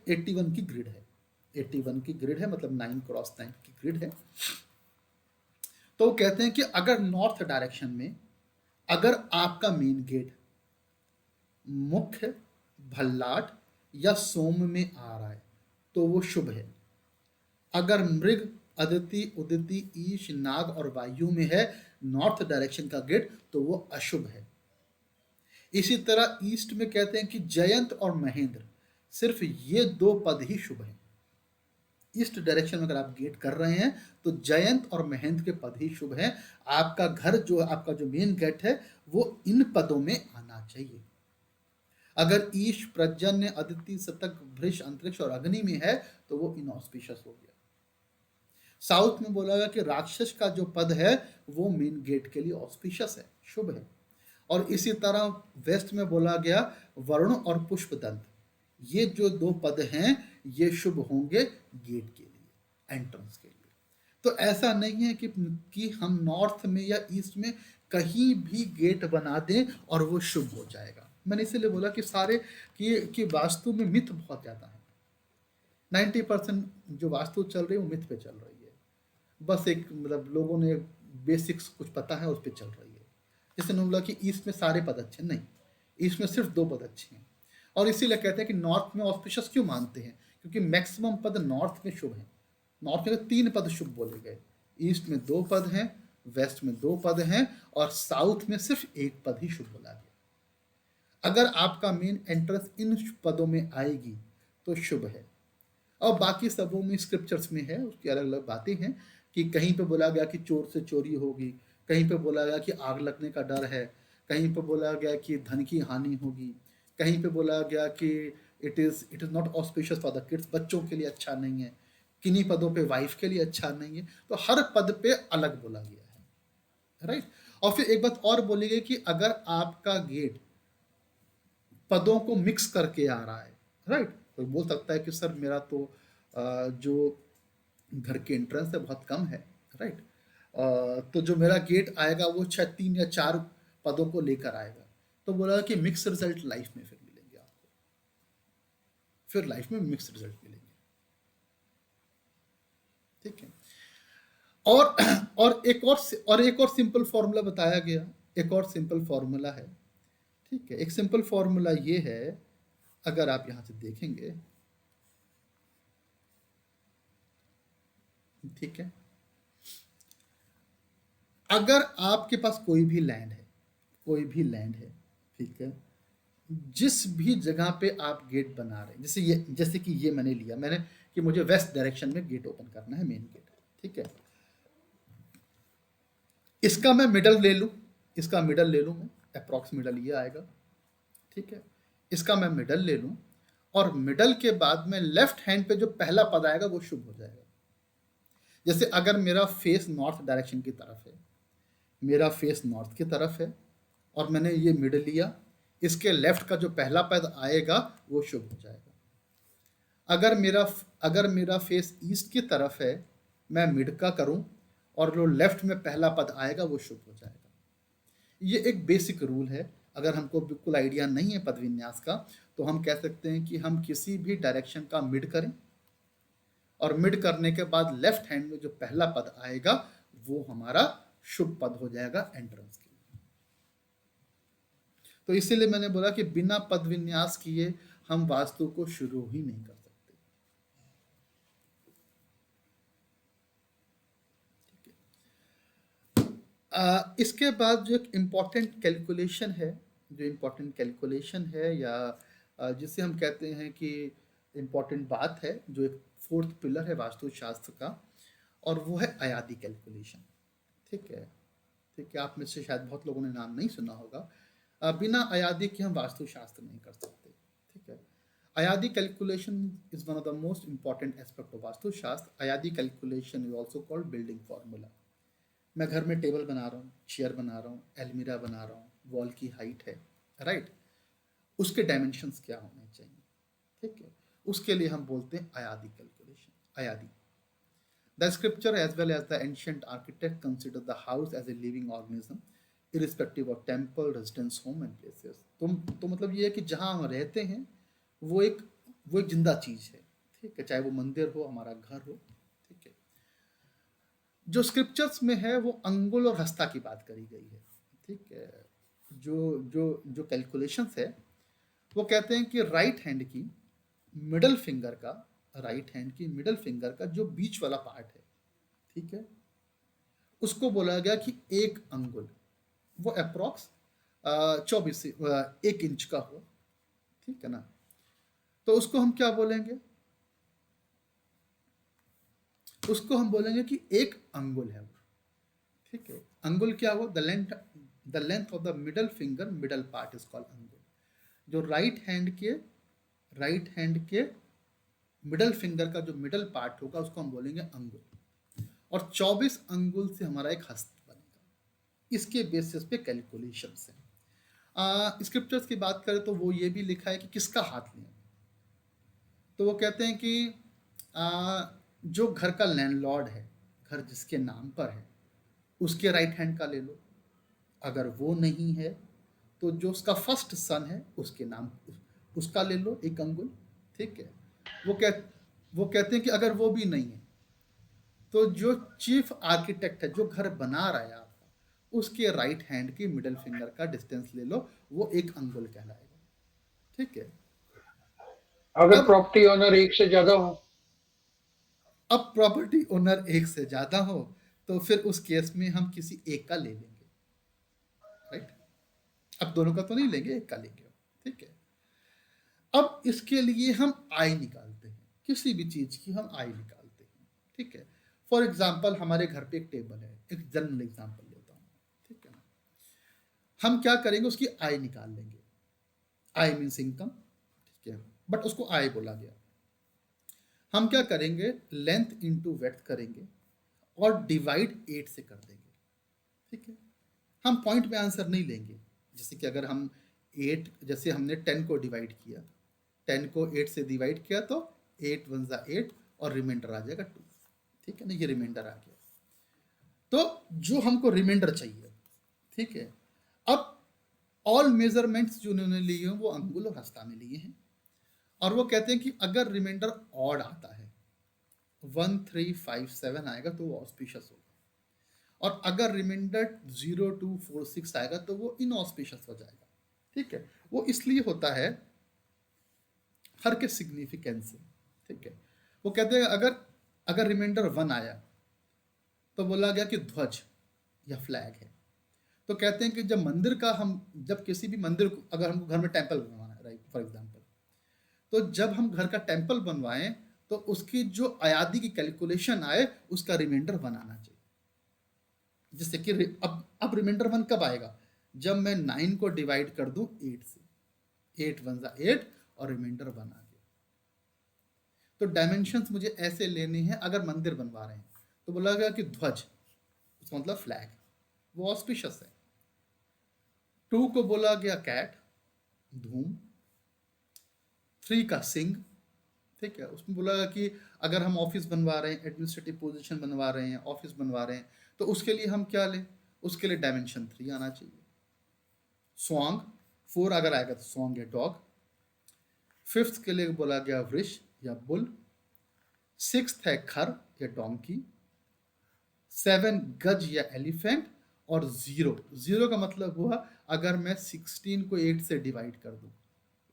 81 की ग्रिड है, 81 की ग्रिड है, मतलब 9x9 की ग्रिड है। तो वो कहते हैं कि अगर नॉर्थ डायरेक्शन में अगर आपका मेन गेट मुख्य, भल्लाट या सोम में आ रहा है तो वो शुभ है। अगर मृग, अदिति, उदिति, ईश, नाग और वायु में है नॉर्थ डायरेक्शन का गेट तो वो अशुभ है। इसी तरह ईस्ट में कहते हैं कि जयंत और महेंद्र, सिर्फ ये दो पद ही शुभ हैं। ईस्ट डायरेक्शन में अगर आप गेट कर रहे हैं तो जयंत और महेंद्र के पद ही शुभ हैं। आपका जो मेन गेट है वो इन पदों में आना चाहिए। अगर ईश, प्रजन्य, अदिति, शतक, वृष, अंतरिक्ष और अग्नि में है तो वो इनऑस्पिशियस हो गया। साउथ में बोला गया कि राक्षस का जो पद है वो मेन गेट के लिए ऑस्पिशियस है, शुभ है। और इसी तरह वेस्ट में बोला गया वरुण और पुष्पदंत, ये जो दो पद हैं ये शुभ होंगे गेट के लिए, एंट्रेंस के लिए। तो ऐसा नहीं है कि हम नॉर्थ में या ईस्ट में कहीं भी गेट बना दें और वो शुभ हो जाएगा। मैंने इसीलिए बोला कि कि वास्तु में मिथ बहुत ज़्यादा है। 90% जो वास्तु चल रही है वो मिथ पे चल रही है। बस एक मतलब लोगों ने बेसिक्स कुछ पता है उस पर चल रही है। जैसे उन्होंने बोला कि ईस्ट में सारे पद अच्छे, नहीं, ईस्ट में सिर्फ 2 पद अच्छे हैं। और इसीलिए कहते हैं कि नॉर्थ में ऑस्पिशियस क्यों मानते हैं, क्योंकि मैक्सिमम पद नॉर्थ में शुभ हैं। नॉर्थ में 3 पद शुभ बोले गए, ईस्ट में 2 पद हैं, वेस्ट में 2 पद हैं और साउथ में सिर्फ 1 पद ही शुभ बोला गया। अगर आपका मेन एंट्रेंस इन पदों में आएगी तो शुभ है। और बाकी सबों में स्क्रिप्चर्स में है, उसकी अलग अलग बातें हैं कि कहीं पे बोला गया कि चोर से चोरी होगी, कहीं पे बोला गया कि आग लगने का डर है, कहीं पे बोला गया कि धन की हानि होगी, कहीं पे बोला गया कि it is not auspicious for the kids, बच्चों के लिए अच्छा नहीं है, किन्हीं पदों पे वाइफ के लिए अच्छा नहीं है। तो हर पद पे अलग बोला गया है, राइट। और फिर एक बात और बोली गई कि अगर आपका गेट पदों को मिक्स करके आ रहा है, राइट, कोई बोल सकता है कि सर मेरा तो जो घर के एंट्रेंस है बहुत कम है, राइट, तो जो मेरा गेट आएगा वो शायद 3 या 4 पदों को लेकर आएगा। तो बोला कि मिक्स रिजल्ट लाइफ में फिर मिलेंगे आपको, फिर लाइफ में मिक्स रिजल्ट मिलेंगे, ठीक है। और एक और सिंपल फॉर्मूला बताया गया, एक और सिंपल फॉर्मूला है, ठीक है। एक सिंपल फॉर्मूला ये है, अगर आप यहां से देखेंगे, ठीक है, अगर आपके पास कोई भी लैंड है, ठीक है, जिस भी जगह पे आप गेट बना रहे हैं, जैसे कि ये मैंने लिया, कि मुझे वेस्ट डायरेक्शन में गेट ओपन करना है, मेन गेट, ठीक है। इसका मैं मिडल ले लूं, मैं अप्रॉक्स मिडल ये आएगा, ठीक है। इसका मैं मिडल ले लूं और मिडल के बाद में लेफ्ट हैंड पे जो पहला पद आएगा वो शुभ हो जाएगा। जैसे अगर मेरा फेस नॉर्थ डायरेक्शन की तरफ है, मेरा फेस नॉर्थ की तरफ है और मैंने ये मिड लिया, इसके लेफ्ट का जो पहला पद आएगा वो शुभ हो जाएगा। अगर मेरा फेस ईस्ट की तरफ है, मैं मिड का करूं और जो लेफ्ट में पहला पद आएगा वो शुभ हो जाएगा। ये एक बेसिक रूल है। अगर हमको बिल्कुल आइडिया नहीं है पद विन्यास का तो हम कह सकते हैं कि हम किसी भी डायरेक्शन का मिड करें और मिड करने के बाद लेफ्ट हैंड में जो पहला पद आएगा वो हमारा शुभ पद हो जाएगा एंट्रेंस के लिए। तो इसीलिए मैंने बोला कि बिना पद विन्यास किए हम वास्तु को शुरू ही नहीं कर सकते। इसके बाद जो एक इम्पॉर्टेंट कैलकुलेशन है या जिसे हम कहते हैं कि इम्पॉर्टेंट बात है, जो एक 4th पिलर है वास्तुशास्त्र का, और वो है अयादी कैलकुलेशन, ठीक है। आप में से शायद बहुत लोगों ने नाम नहीं सुना होगा। बिना अयादी के हम वास्तुशास्त्र नहीं कर सकते, ठीक है। Ayadi calculation is one of the most important aspect of vastushastra. Ayadi calculation is also called building formula. मैं घर में टेबल बना रहा हूँ, चेयर बना रहा हूँ, अलमीरा बना रहा हूँ, वॉल की हाइट है, राइट, उसके डायमेंशंस क्या होने चाहिए, ठीक है, उसके लिए हम बोलते हैं अयादी calculation. अयादी। The scripture as well as the ancient architect consider the house as a living organism, irrespective of temple, residence, home and places. तो मतलब ये है कि जहाँ हम रहते हैं वो एक वो एक जिंदा चीज है, ठीक है, चाहे वो मंदिर हो, हमारा घर हो, ठीक है। जो स्क्रिप्चर्स में है वो अंगुल और हस्ता की बात करी गई है, ठीक है। जो जो जो कैलकुलेशंस है वो कहते हैं कि राइट हैंड की मिडल फिंगर का जो बीच वाला पार्ट है, ठीक है, उसको बोला गया कि 1 अंगुल, वो अप्रॉक्स 1 इंच का हो, ठीक है ना। तो उसको हम क्या बोलेंगे, उसको हम बोलेंगे कि 1 अंगुल है वो, ठीक है। अंगुल क्या हो, the length of the middle finger, middle part is called अंगुल। जो राइट हैंड के मिडल फिंगर का जो मिडल पार्ट होगा उसको हम बोलेंगे अंगुल। और 24 अंगुल से हमारा एक हस्त बनेगा। इसके बेसिस पे कैलकुलेशंस हैं। स्क्रिप्चर्स की बात करें तो वो ये भी लिखा है कि किसका हाथ लें। तो वो कहते हैं कि जो घर का लैंडलॉर्ड है, घर जिसके नाम पर है, उसके राइट हैंड का ले लो। अगर वो नहीं है तो जो उसका फर्स्ट सन है उसके नाम उसका ले लो 1 अंगुल, ठीक है। वो कहते हैं कि अगर वो भी नहीं है तो जो चीफ आर्किटेक्ट है, जो घर बना रहा है आपका, उसके राइट हैंड की मिडल फिंगर का डिस्टेंस ले लो, वो 1 अंगुल कहलाएगा, ठीक है। अगर अब प्रॉपर्टी ओनर एक से ज्यादा हो, अब प्रॉपर्टी ओनर एक से ज्यादा हो तो फिर उस केस में हम किसी एक का ले लेंगे, राइट। अब दोनों का तो नहीं लेंगे, एक का लेंगे, ठीक है। अब इसके लिए हम आई निकालते हैं, किसी भी चीज की हम आई निकालते हैं, ठीक है। फॉर एग्जाम्पल हमारे घर पे एक टेबल है, एक जनरल एग्जाम्पल लेता हूँ, ठीक है ना। हम क्या करेंगे, उसकी आई निकाल लेंगे। आई मीन्स इनकम, ठीक है, बट उसको आई बोला गया। हम क्या करेंगे, लेंथ इंटू वेड्थ करेंगे और डिवाइड 8 से कर देंगे, ठीक है। हम पॉइंट में आंसर नहीं लेंगे। जैसे कि अगर हम 8, जैसे हमने 10 को डिवाइड किया, 10 को 8 से डिवाइड किया तो 8 वन ज़ा 8 और रिमाइंडर आ जाएगा 2, ठीक है ना। ये रिमाइंडर आ गया। तो जो हमको रिमाइंडर चाहिए, ठीक है। अब ऑल मेजरमेंट्स जो उन्होंने लिए हैं वो अंगुल और हस्ता में लिए हैं, और वो कहते हैं कि अगर रिमाइंडर ऑड आता है, 1 3 5 7 आएगा तो वो ऑस्पिशियस होगा, और अगर रिमाइंडर 0 2 4 6 आएगा तो वो इनऑस्पिशियस हो जाएगा, ठीक है। वो इसलिए होता है हर के सिग्निफिकेंस से, ठीक है। वो कहते हैं अगर अगर रिमाइंडर 1 आया तो बोला गया कि ध्वज या फ्लैग है। तो कहते हैं कि जब किसी भी मंदिर को, अगर हमको घर में टेम्पल बनवाना है, राइट, फॉर एग्जाम्पल, तो जब हम घर का टेम्पल बनवाएं तो उसकी जो अयादी की कैलकुलेशन आए उसका रिमाइंडर 1 आना चाहिए। जैसे कि अब रिमाइंडर 1 कब आएगा, जब मैं 9 को डिवाइड कर दूं 8 से, 8 वन ज़ा 8 और रिमाइंडर 1 आ गया। तो डायमेंशंस मुझे ऐसे लेने हैं अगर मंदिर बनवा रहे हैं। तो बोला गया कि ध्वज, उसका मतलब फ्लैग, वो ऑस्पिशियस है। 2 को बोला गया कैट, धूम। 3 का सिंह, ठीक है। उसमें बोला गया कि अगर हम ऑफिस बनवा रहे हैं, एडमिनिस्ट्रेटिव पोजीशन बनवा रहे हैं, ऑफिस बनवा रहे हैं, तो उसके लिए हम क्या लें, उसके लिए डायमेंशन 3 आना चाहिए। स्वांग, 4 अगर आएगा तो स्वांग या डॉग। 5th के लिए बोला गया वृष या बुल। 6th है खर या डोंकी। 7 गज या एलिफेंट। और 0 का मतलब हुआ अगर मैं 16 को 8 से डिवाइड कर दूं,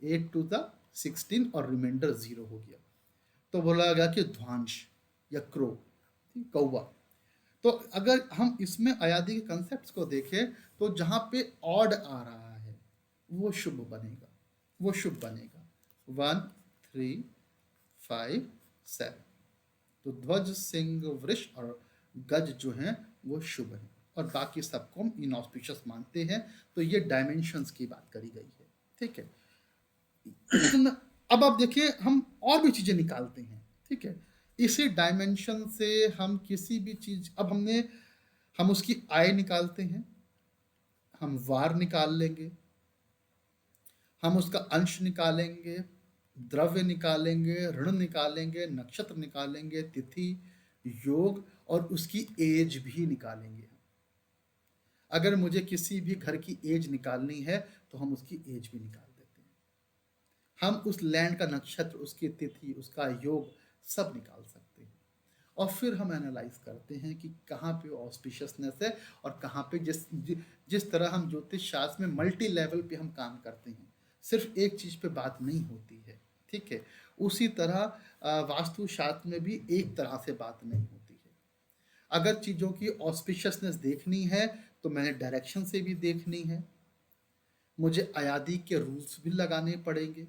8 टू द 16 और रिमाइंडर 0 हो गया, तो बोला गया कि ध्वांश या क्रो, कौवा। तो अगर हम इसमें अयादी के कंसेप्ट को देखें तो जहां पे ऑड आ रहा है वो शुभ बनेगा, 1 3 5 7। तो ध्वज, सिंह, वृष और गज जो हैं वो शुभ हैं, और बाकी सबको हम इनऑस्पिशियस मानते हैं। तो ये डायमेंशंस की बात करी गई है, ठीक है। अब आप देखिए हम और भी चीजें निकालते हैं, ठीक है। इसी डायमेंशन से हम किसी भी चीज, अब हम उसकी आय निकालते हैं, हम वार निकाल लेंगे, हम उसका अंश निकालेंगे, द्रव्य निकालेंगे, ऋण निकालेंगे, नक्षत्र निकालेंगे, तिथि, योग और उसकी एज भी निकालेंगे। अगर मुझे किसी भी घर की एज निकालनी है तो हम उसकी एज भी निकाल देते हैं। हम उस लैंड का नक्षत्र, उसकी तिथि, उसका योग सब निकाल सकते हैं और फिर हम एनालाइज करते हैं कि कहाँ पे ऑस्पिशियसनेस है और कहाँ पे जिस तरह हम ज्योतिष शास्त्र में मल्टी लेवल पे हम काम करते हैं, सिर्फ एक चीज पे बात नहीं होती है, ठीक है, उसी तरह वास्तु शास्त्र में भी एक तरह से बात नहीं होती है। अगर चीजों की ऑस्पिशियसनेस देखनी है तो मैंने डायरेक्शन से भी देखनी है, मुझे अयादी के रूल्स भी लगाने पड़ेंगे,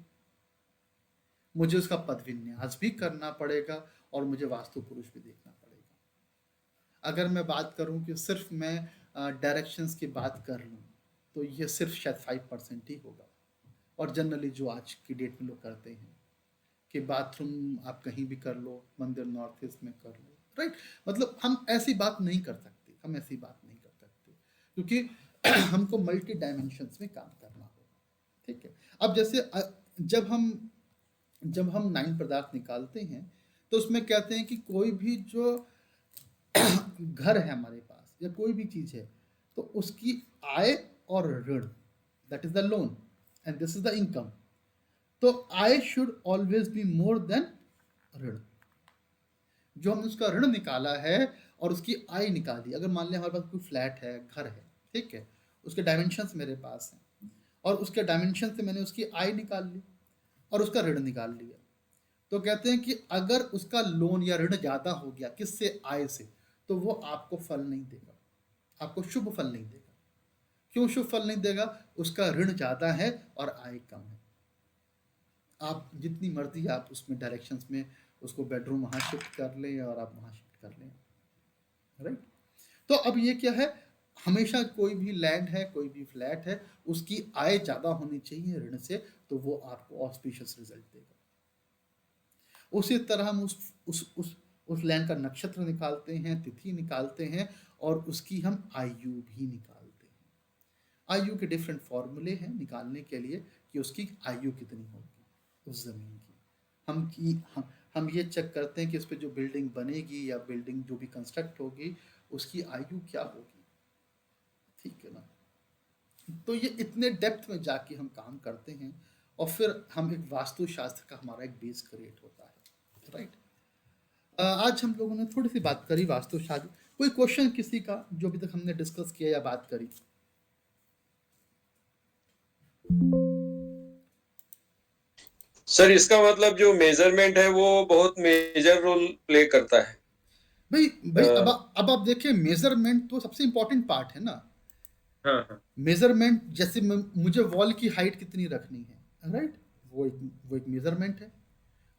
मुझे उसका पद विन्यास भी करना पड़ेगा और मुझे वास्तु पुरुष भी देखना पड़ेगा। अगर मैं बात करूं कि सिर्फ मैं डायरेक्शंस की बात कर लूं तो ये सिर्फ शायद 5% ही होगा। और जनरली जो आज की डेट में लोग करते हैं कि बाथरूम आप कहीं भी कर लो, मंदिर नॉर्थ ईस्ट में कर लो, राइट, मतलब हम ऐसी बात नहीं कर सकते, हम ऐसी बात नहीं कर सकते क्योंकि हमको मल्टी डायमेंशंस में काम करना होगा, ठीक है। अब जैसे जब हम 9 पदार्थ निकालते हैं तो उसमें कहते हैं कि कोई भी जो घर है हमारे पास या कोई भी चीज है तो उसकी आय और ऋण, that is the loan and this is the income. तो आय should always be more than ऋण। जो हमने उसका ऋण निकाला है और उसकी आय निकाली, अगर मान लिया हमारे पास कोई फ्लैट है, घर है, ठीक है, उसके डायमेंशंस मेरे पास हैं और उसके डायमेंशन से मैंने उसकी आय निकाल ली और उसका ऋण निकाल लिया, तो कहते हैं कि अगर उसका लोन या ऋण ज्यादा हो गया किससे, आय से, तो वो आपको फल नहीं देगा, आपको शुभ फल नहीं देगा। क्यों शुभ फल नहीं देगा? उसका ऋण ज्यादा है और आय कम है। आप जितनी मर्जी आप उसमें डायरेक्शंस में उसको बेडरूम वहां शिफ्ट कर लें और आप वहां शिफ्ट कर लें, राइट। तो अब ये क्या है, हमेशा कोई भी लैंड है, कोई भी फ्लैट है, उसकी आय ज्यादा होनी चाहिए ऋण से, तो वो आपको ऑस्पिशियस रिजल्ट देगा। उसी तरह हम उस लैंड का नक्षत्र निकालते हैं, तिथि निकालते हैं और उसकी हम आयु भी निकालते हैं। आयु के डिफरेंट फॉर्मूले हैं निकालने के लिए कि उसकी आयु कितनी होगी उस जमीन की। हम ये चेक करते हैं कि उस पर जो बिल्डिंग बनेगी या बिल्डिंग जो भी कंस्ट्रक्ट होगी उसकी आयु क्या होगी, ठीक है ना। तो ये इतने डेप्थ में जाके हम काम करते हैं और फिर हम एक वास्तुशास्त्र का हमारा एक बेस क्रिएट होता है, राइट। आज हम लोगों ने थोड़ी सी बात करी वास्तुशास्त्र। कोई क्वेश्चन किसी का जो अभी तक हमने डिस्कस किया या बात करी? सर इसका मतलब जो मेजरमेंट है वो बहुत मेजर रोल प्ले करता है। भाई अब आप देखिए, मेजरमेंट तो सबसे इंपॉर्टेंट पार्ट है ना। हाँ हाँ। मेजरमेंट जैसे मुझे वॉल की हाइट कितनी रखनी है, राइट, वो एक मेजरमेंट है,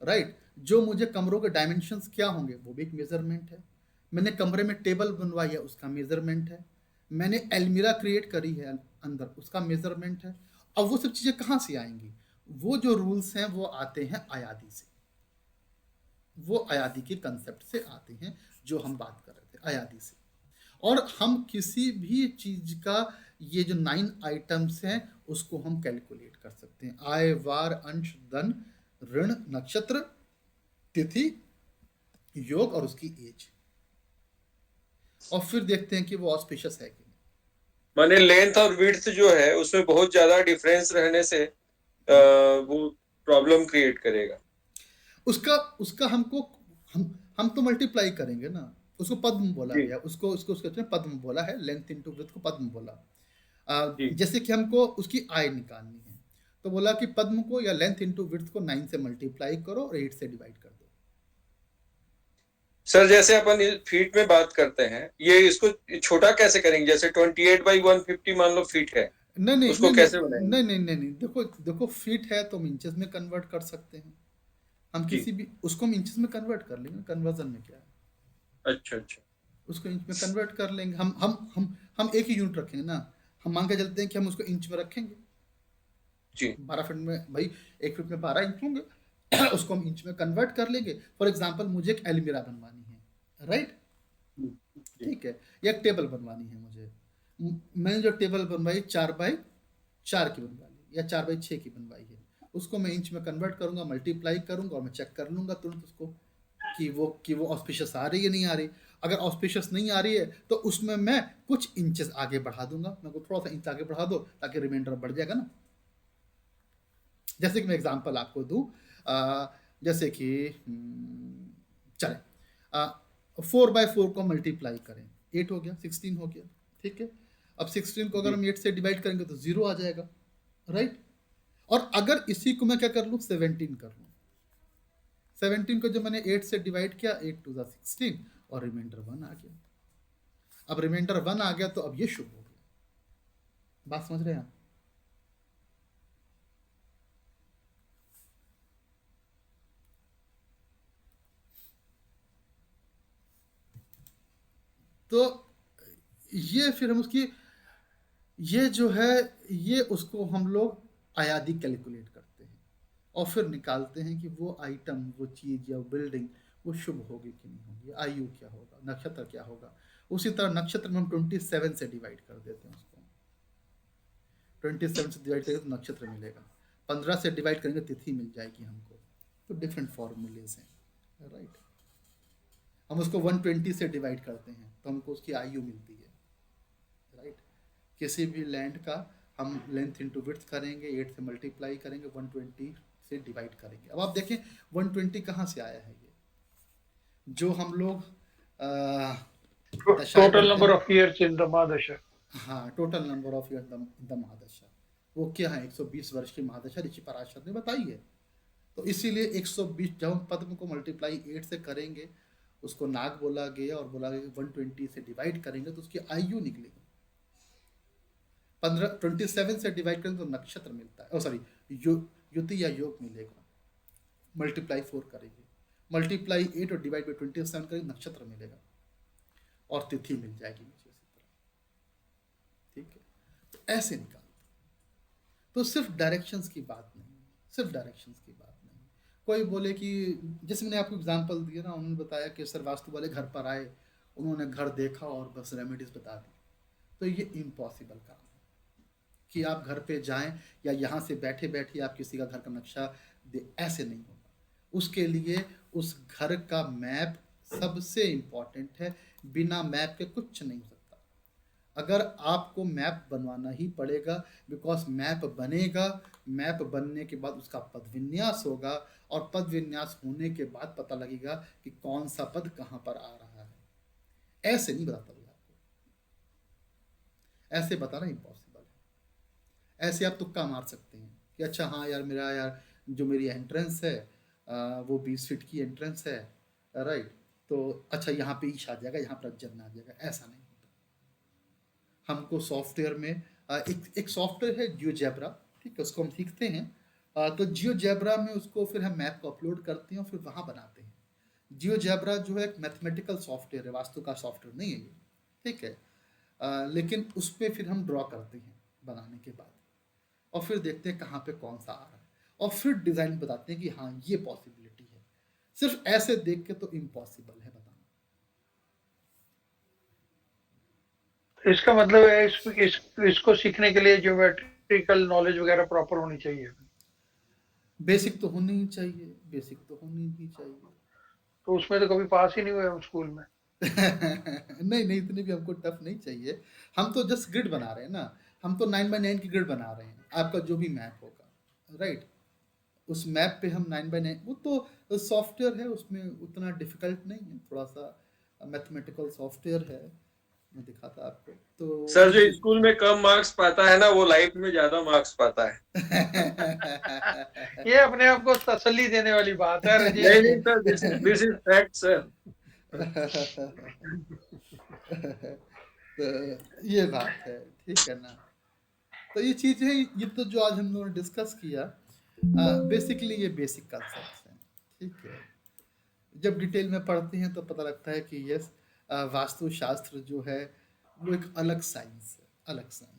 राइट। जो मुझे कमरों के डायमेंशंस क्या होंगे वो भी एक मेजरमेंट है। मैंने कमरे में टेबल बनवाई है उसका मेजरमेंट है। मैंने अलमीरा क्रिएट करी है अंदर, उसका मेजरमेंट है। अब वो सब चीजें कहाँ से आएंगी? वो जो रूल्स हैं वो आते हैं अयादी से, वो अयादी के कंसेप्ट से आते हैं जो हम बात कर रहे थे, अयादी से। और हम किसी भी चीज का ये जो 9 आइटम्स हैं उसको हम कैलकुलेट कर सकते हैं, आय, वार, अंश, धन, ऋण, नक्षत्र, तिथि, योग और उसकी एज, और फिर देखते हैं कि वो ऑस्पिशियस है कि नहीं। माने लेंथ और विड्थ जो है उसमें बहुत ज्यादा डिफरेंस रहने से वो प्रॉब्लम क्रिएट करेगा। उसका उसका हमको हम तो मल्टीप्लाई करेंगे ना, उसको पद्म बोला जी गया, उसको उसको उसको कहते हैं पद्म बोला है, लेंथ इनटू विड्थ को पद्म बोला। जी। जैसे कि हमको उसकी आय निकालनी है तो बोला कि पद्म को या लेंथ इनटू विड्थ को 9 से मल्टीप्लाई करो और 8 से डिवाइड कर दो। सर जैसे अपन फीट में बात करते हैं, ये इसको छोटा कैसे करेंगे? जैसे 28/150 मान लो फीट है, नहीं नहीं उसको नहीं कैसे बनाएंगे? नहीं नहीं नहीं नहीं, देखो देखो, फीट है तो हम इंचेस में कन्वर्ट कर सकते हैं। हम जी। किसी भी उसको हम इंचेस में कन्वर्ट कर लेंगे, कन्वर्जन में क्या है, अच्छा अच्छा। उसको इंच में कन्वर्ट कर लेंगे। हम एक ही यूनिट रखेंगे ना। हम मान के चलते हैं कि हम उसको इंच में रखेंगे। जी 12 फीट में भाई, 1 फीट में 12 इंच होंगे उसको हम इंच में कन्वर्ट कर लेंगे। फॉर एग्जाम्पल मुझे एक अलमीरा बनवानी है, राइट, जी। ठीक है, या एक टेबल बनवानी है मुझे। मैंने जो टेबल बनवाई 4 बाई 4 की बनवा ली या 4 बाई 6 की बनवाई है, उसको मैं इंच में कन्वर्ट करूंगा, मल्टीप्लाई करूंगा और मैं चेक कर लूंगा तुरंत उसको कि वो ऑस्पिशियस आ रही है नहीं आ रही। अगर ऑस्पिशियस नहीं आ रही है तो उसमें मैं कुछ इंचेस आगे बढ़ा दूंगा, मैं को थोड़ा सा इंच आगे बढ़ा दो ताकि रिमाइंडर बढ़ जाएगा ना। जैसे कि मैं एग्जांपल आपको दूं, जैसे कि चले 4/4 को मल्टीप्लाई करें, 8 हो गया, 16 हो गया, ठीक है। अब 16 को अगर हम 8 से डिवाइड करेंगे तो 0 आ जाएगा, राइट। और अगर इसी को मैं क्या कर लूं, 17 कर लूं, 17 को जब मैंने 8 से डिवाइड किया, 8 2 16 और रिमाइंडर 1 आ गया। अब रिमाइंडर 1 आ गया तो अब ये शुभ हो गया। बात समझ रहे हैं आप? तो ये फिर हम उसकी ये जो है ये उसको हम लोग आयादी कैलकुलेट करते हैं और फिर निकालते हैं कि वो आइटम, वो चीज या बिल्डिंग वो शुभ होगी कि नहीं होगी, आयु क्या होगा, नक्षत्र क्या होगा। उसी तरह नक्षत्र में हम 27 से डिवाइड कर देते हैं उसको, 27 से डिवाइड करेंगे तो नक्षत्र मिलेगा, 15 से डिवाइड करेंगे तिथि मिल जाएगी हमको। तो डिफरेंट फॉर्मूलेज हैं, राइट। हम उसको 120 से डिवाइड करते हैं तो हमको उसकी आयु मिलती है, राइट। किसी भी लैंड का हम लेंथ इंटू विड्थ करेंगे, 8 से मल्टीप्लाई करेंगे, 120 से डिवाइड करेंगे। अब आप देखें 120 कहाँ से आया है, ये जो हम लोग दशाएं टोटल पढ़ते नंबर हैं। ऑफ ईयर्स इन द महादशा। हाँ, total number of year the महादशा, वो क्या है, 120 वर्ष की महादशा ऋषि पराशर ने बताई है। तो इसीलिए 120 जब हम पद्म को मल्टीप्लाई 8 से करेंगे, उसको नाग बोला गया और बोला गया कि 120 से डिवाइड करेंगे तो उसकी आयु निकलेगी। 27 से डिवाइड करेंगे तो नक्षत्र मिलता है, सॉरी युति या योग मिलेगा। मल्टीप्लाई 4 करेंगे, मल्टीप्लाई 8 और डिवाइड बाई 27 करेंगे, नक्षत्र मिलेगा और तिथि मिल जाएगी मुझे इसी तरह, ठीक है। तो ऐसे निकाल, तो सिर्फ डायरेक्शंस की बात नहीं, सिर्फ डायरेक्शंस की बात नहीं। कोई बोले कि जैसे मैंने आपको एग्जांपल दिया ना, उन्होंने बताया कि सर वास्तु वाले घर पर आए, उन्होंने घर देखा और बस रेमेडीज बता दी, तो ये इम्पॉसिबल काम है कि आप घर पे जाएं या यहाँ से बैठे बैठे आप किसी का घर का नक्शा दे, ऐसे नहीं होगा। उसके लिए उस घर का मैप सबसे इम्पॉर्टेंट है, बिना मैप के कुछ नहीं हो सकता। अगर आपको मैप बनवाना ही पड़ेगा, बिकॉज मैप बनेगा, मैप बनने के बाद उसका पद विन्यास होगा और पद विन्यास होने के बाद पता लगेगा कि कौन सा पद कहाँ पर आ रहा है। ऐसे नहीं बताता भैया आपको, ऐसे बताना इम्पॉसिबल है। ऐसे आप तुक्का मार सकते हैं कि अच्छा हाँ यार, मेरा यार जो मेरी एंट्रेंस है वो 20 फीट की एंट्रेंस है, राइट, तो अच्छा यहाँ पे ईश आ जाएगा, यहाँ पर अज्जन आ जाएगा, ऐसा नहीं होता। हमको सॉफ्टवेयर में एक सॉफ्टवेयर है जियोजेब्रा, ठीक है, उसको हम सीखते हैं। तो जियोजेब्रा में उसको फिर हम मैप को अपलोड करते हैं और फिर वहाँ बनाते हैं। जियोजेब्रा जो है एक मैथमेटिकल सॉफ्टवेयर है, वास्तु का सॉफ्टवेयर नहीं है ये, ठीक है। लेकिन उस पर फिर हम ड्रॉ करते हैं बनाने के बाद और फिर देखते हैं कहाँ पे कौन सा आ रहा है और फिर डिज़ाइन बताते हैं कि हाँ ये पॉसिबिलिटी है। सिर्फ ऐसे देख के तो इम्पॉसिबल है बताना। इसका मतलब है इसको सीखने के लिए ज्योमेट्रिकल नॉलेज वगैरह प्रॉपर होनी चाहिए। बेसिक तो होनी ही चाहिए, बेसिक तो होनी ही चाहिए। तो उसमें तो कभी पास ही नहीं हुए हम स्कूल में। नहीं नहीं, इतनी भी हमको टफ नहीं चाहिए। हम तो जस्ट ग्रिड बना रहे हैं ना, हम तो 9x9 की ग्रिड बना रहे हैं, आपका जो भी मैप होगा, राइट। उस मैप पे हम 9x9, वो तो सॉफ्टवेयर है, उसमें उतना डिफिकल्ट नहीं है, थोड़ा सा मैथमेटिकल सॉफ्टवेयर है, मैं दिखाता आपको। तो सर जो स्कूल में कम मार्क्स पाता है ना, वो लाइफ में ज्यादा मार्क्स पाता है। ये अपने आप को तसल्ली देने वाली बात है नहीं राजेश नहीं ji. Sir, this is fact sir. तो ये बात है, ठीक है ना। तो ये चीज़ है, ये तो जो आज हम लोगों ने डिस्कस किया, बेसिकली ये बेसिक कॉन्सेप्ट्स हैं, ठीक है। जब डिटेल में पढ़ते हैं तो पता लगता है कि यस, वास्तुशास्त्र जो है वो एक अलग साइंस है, अलग साइंस।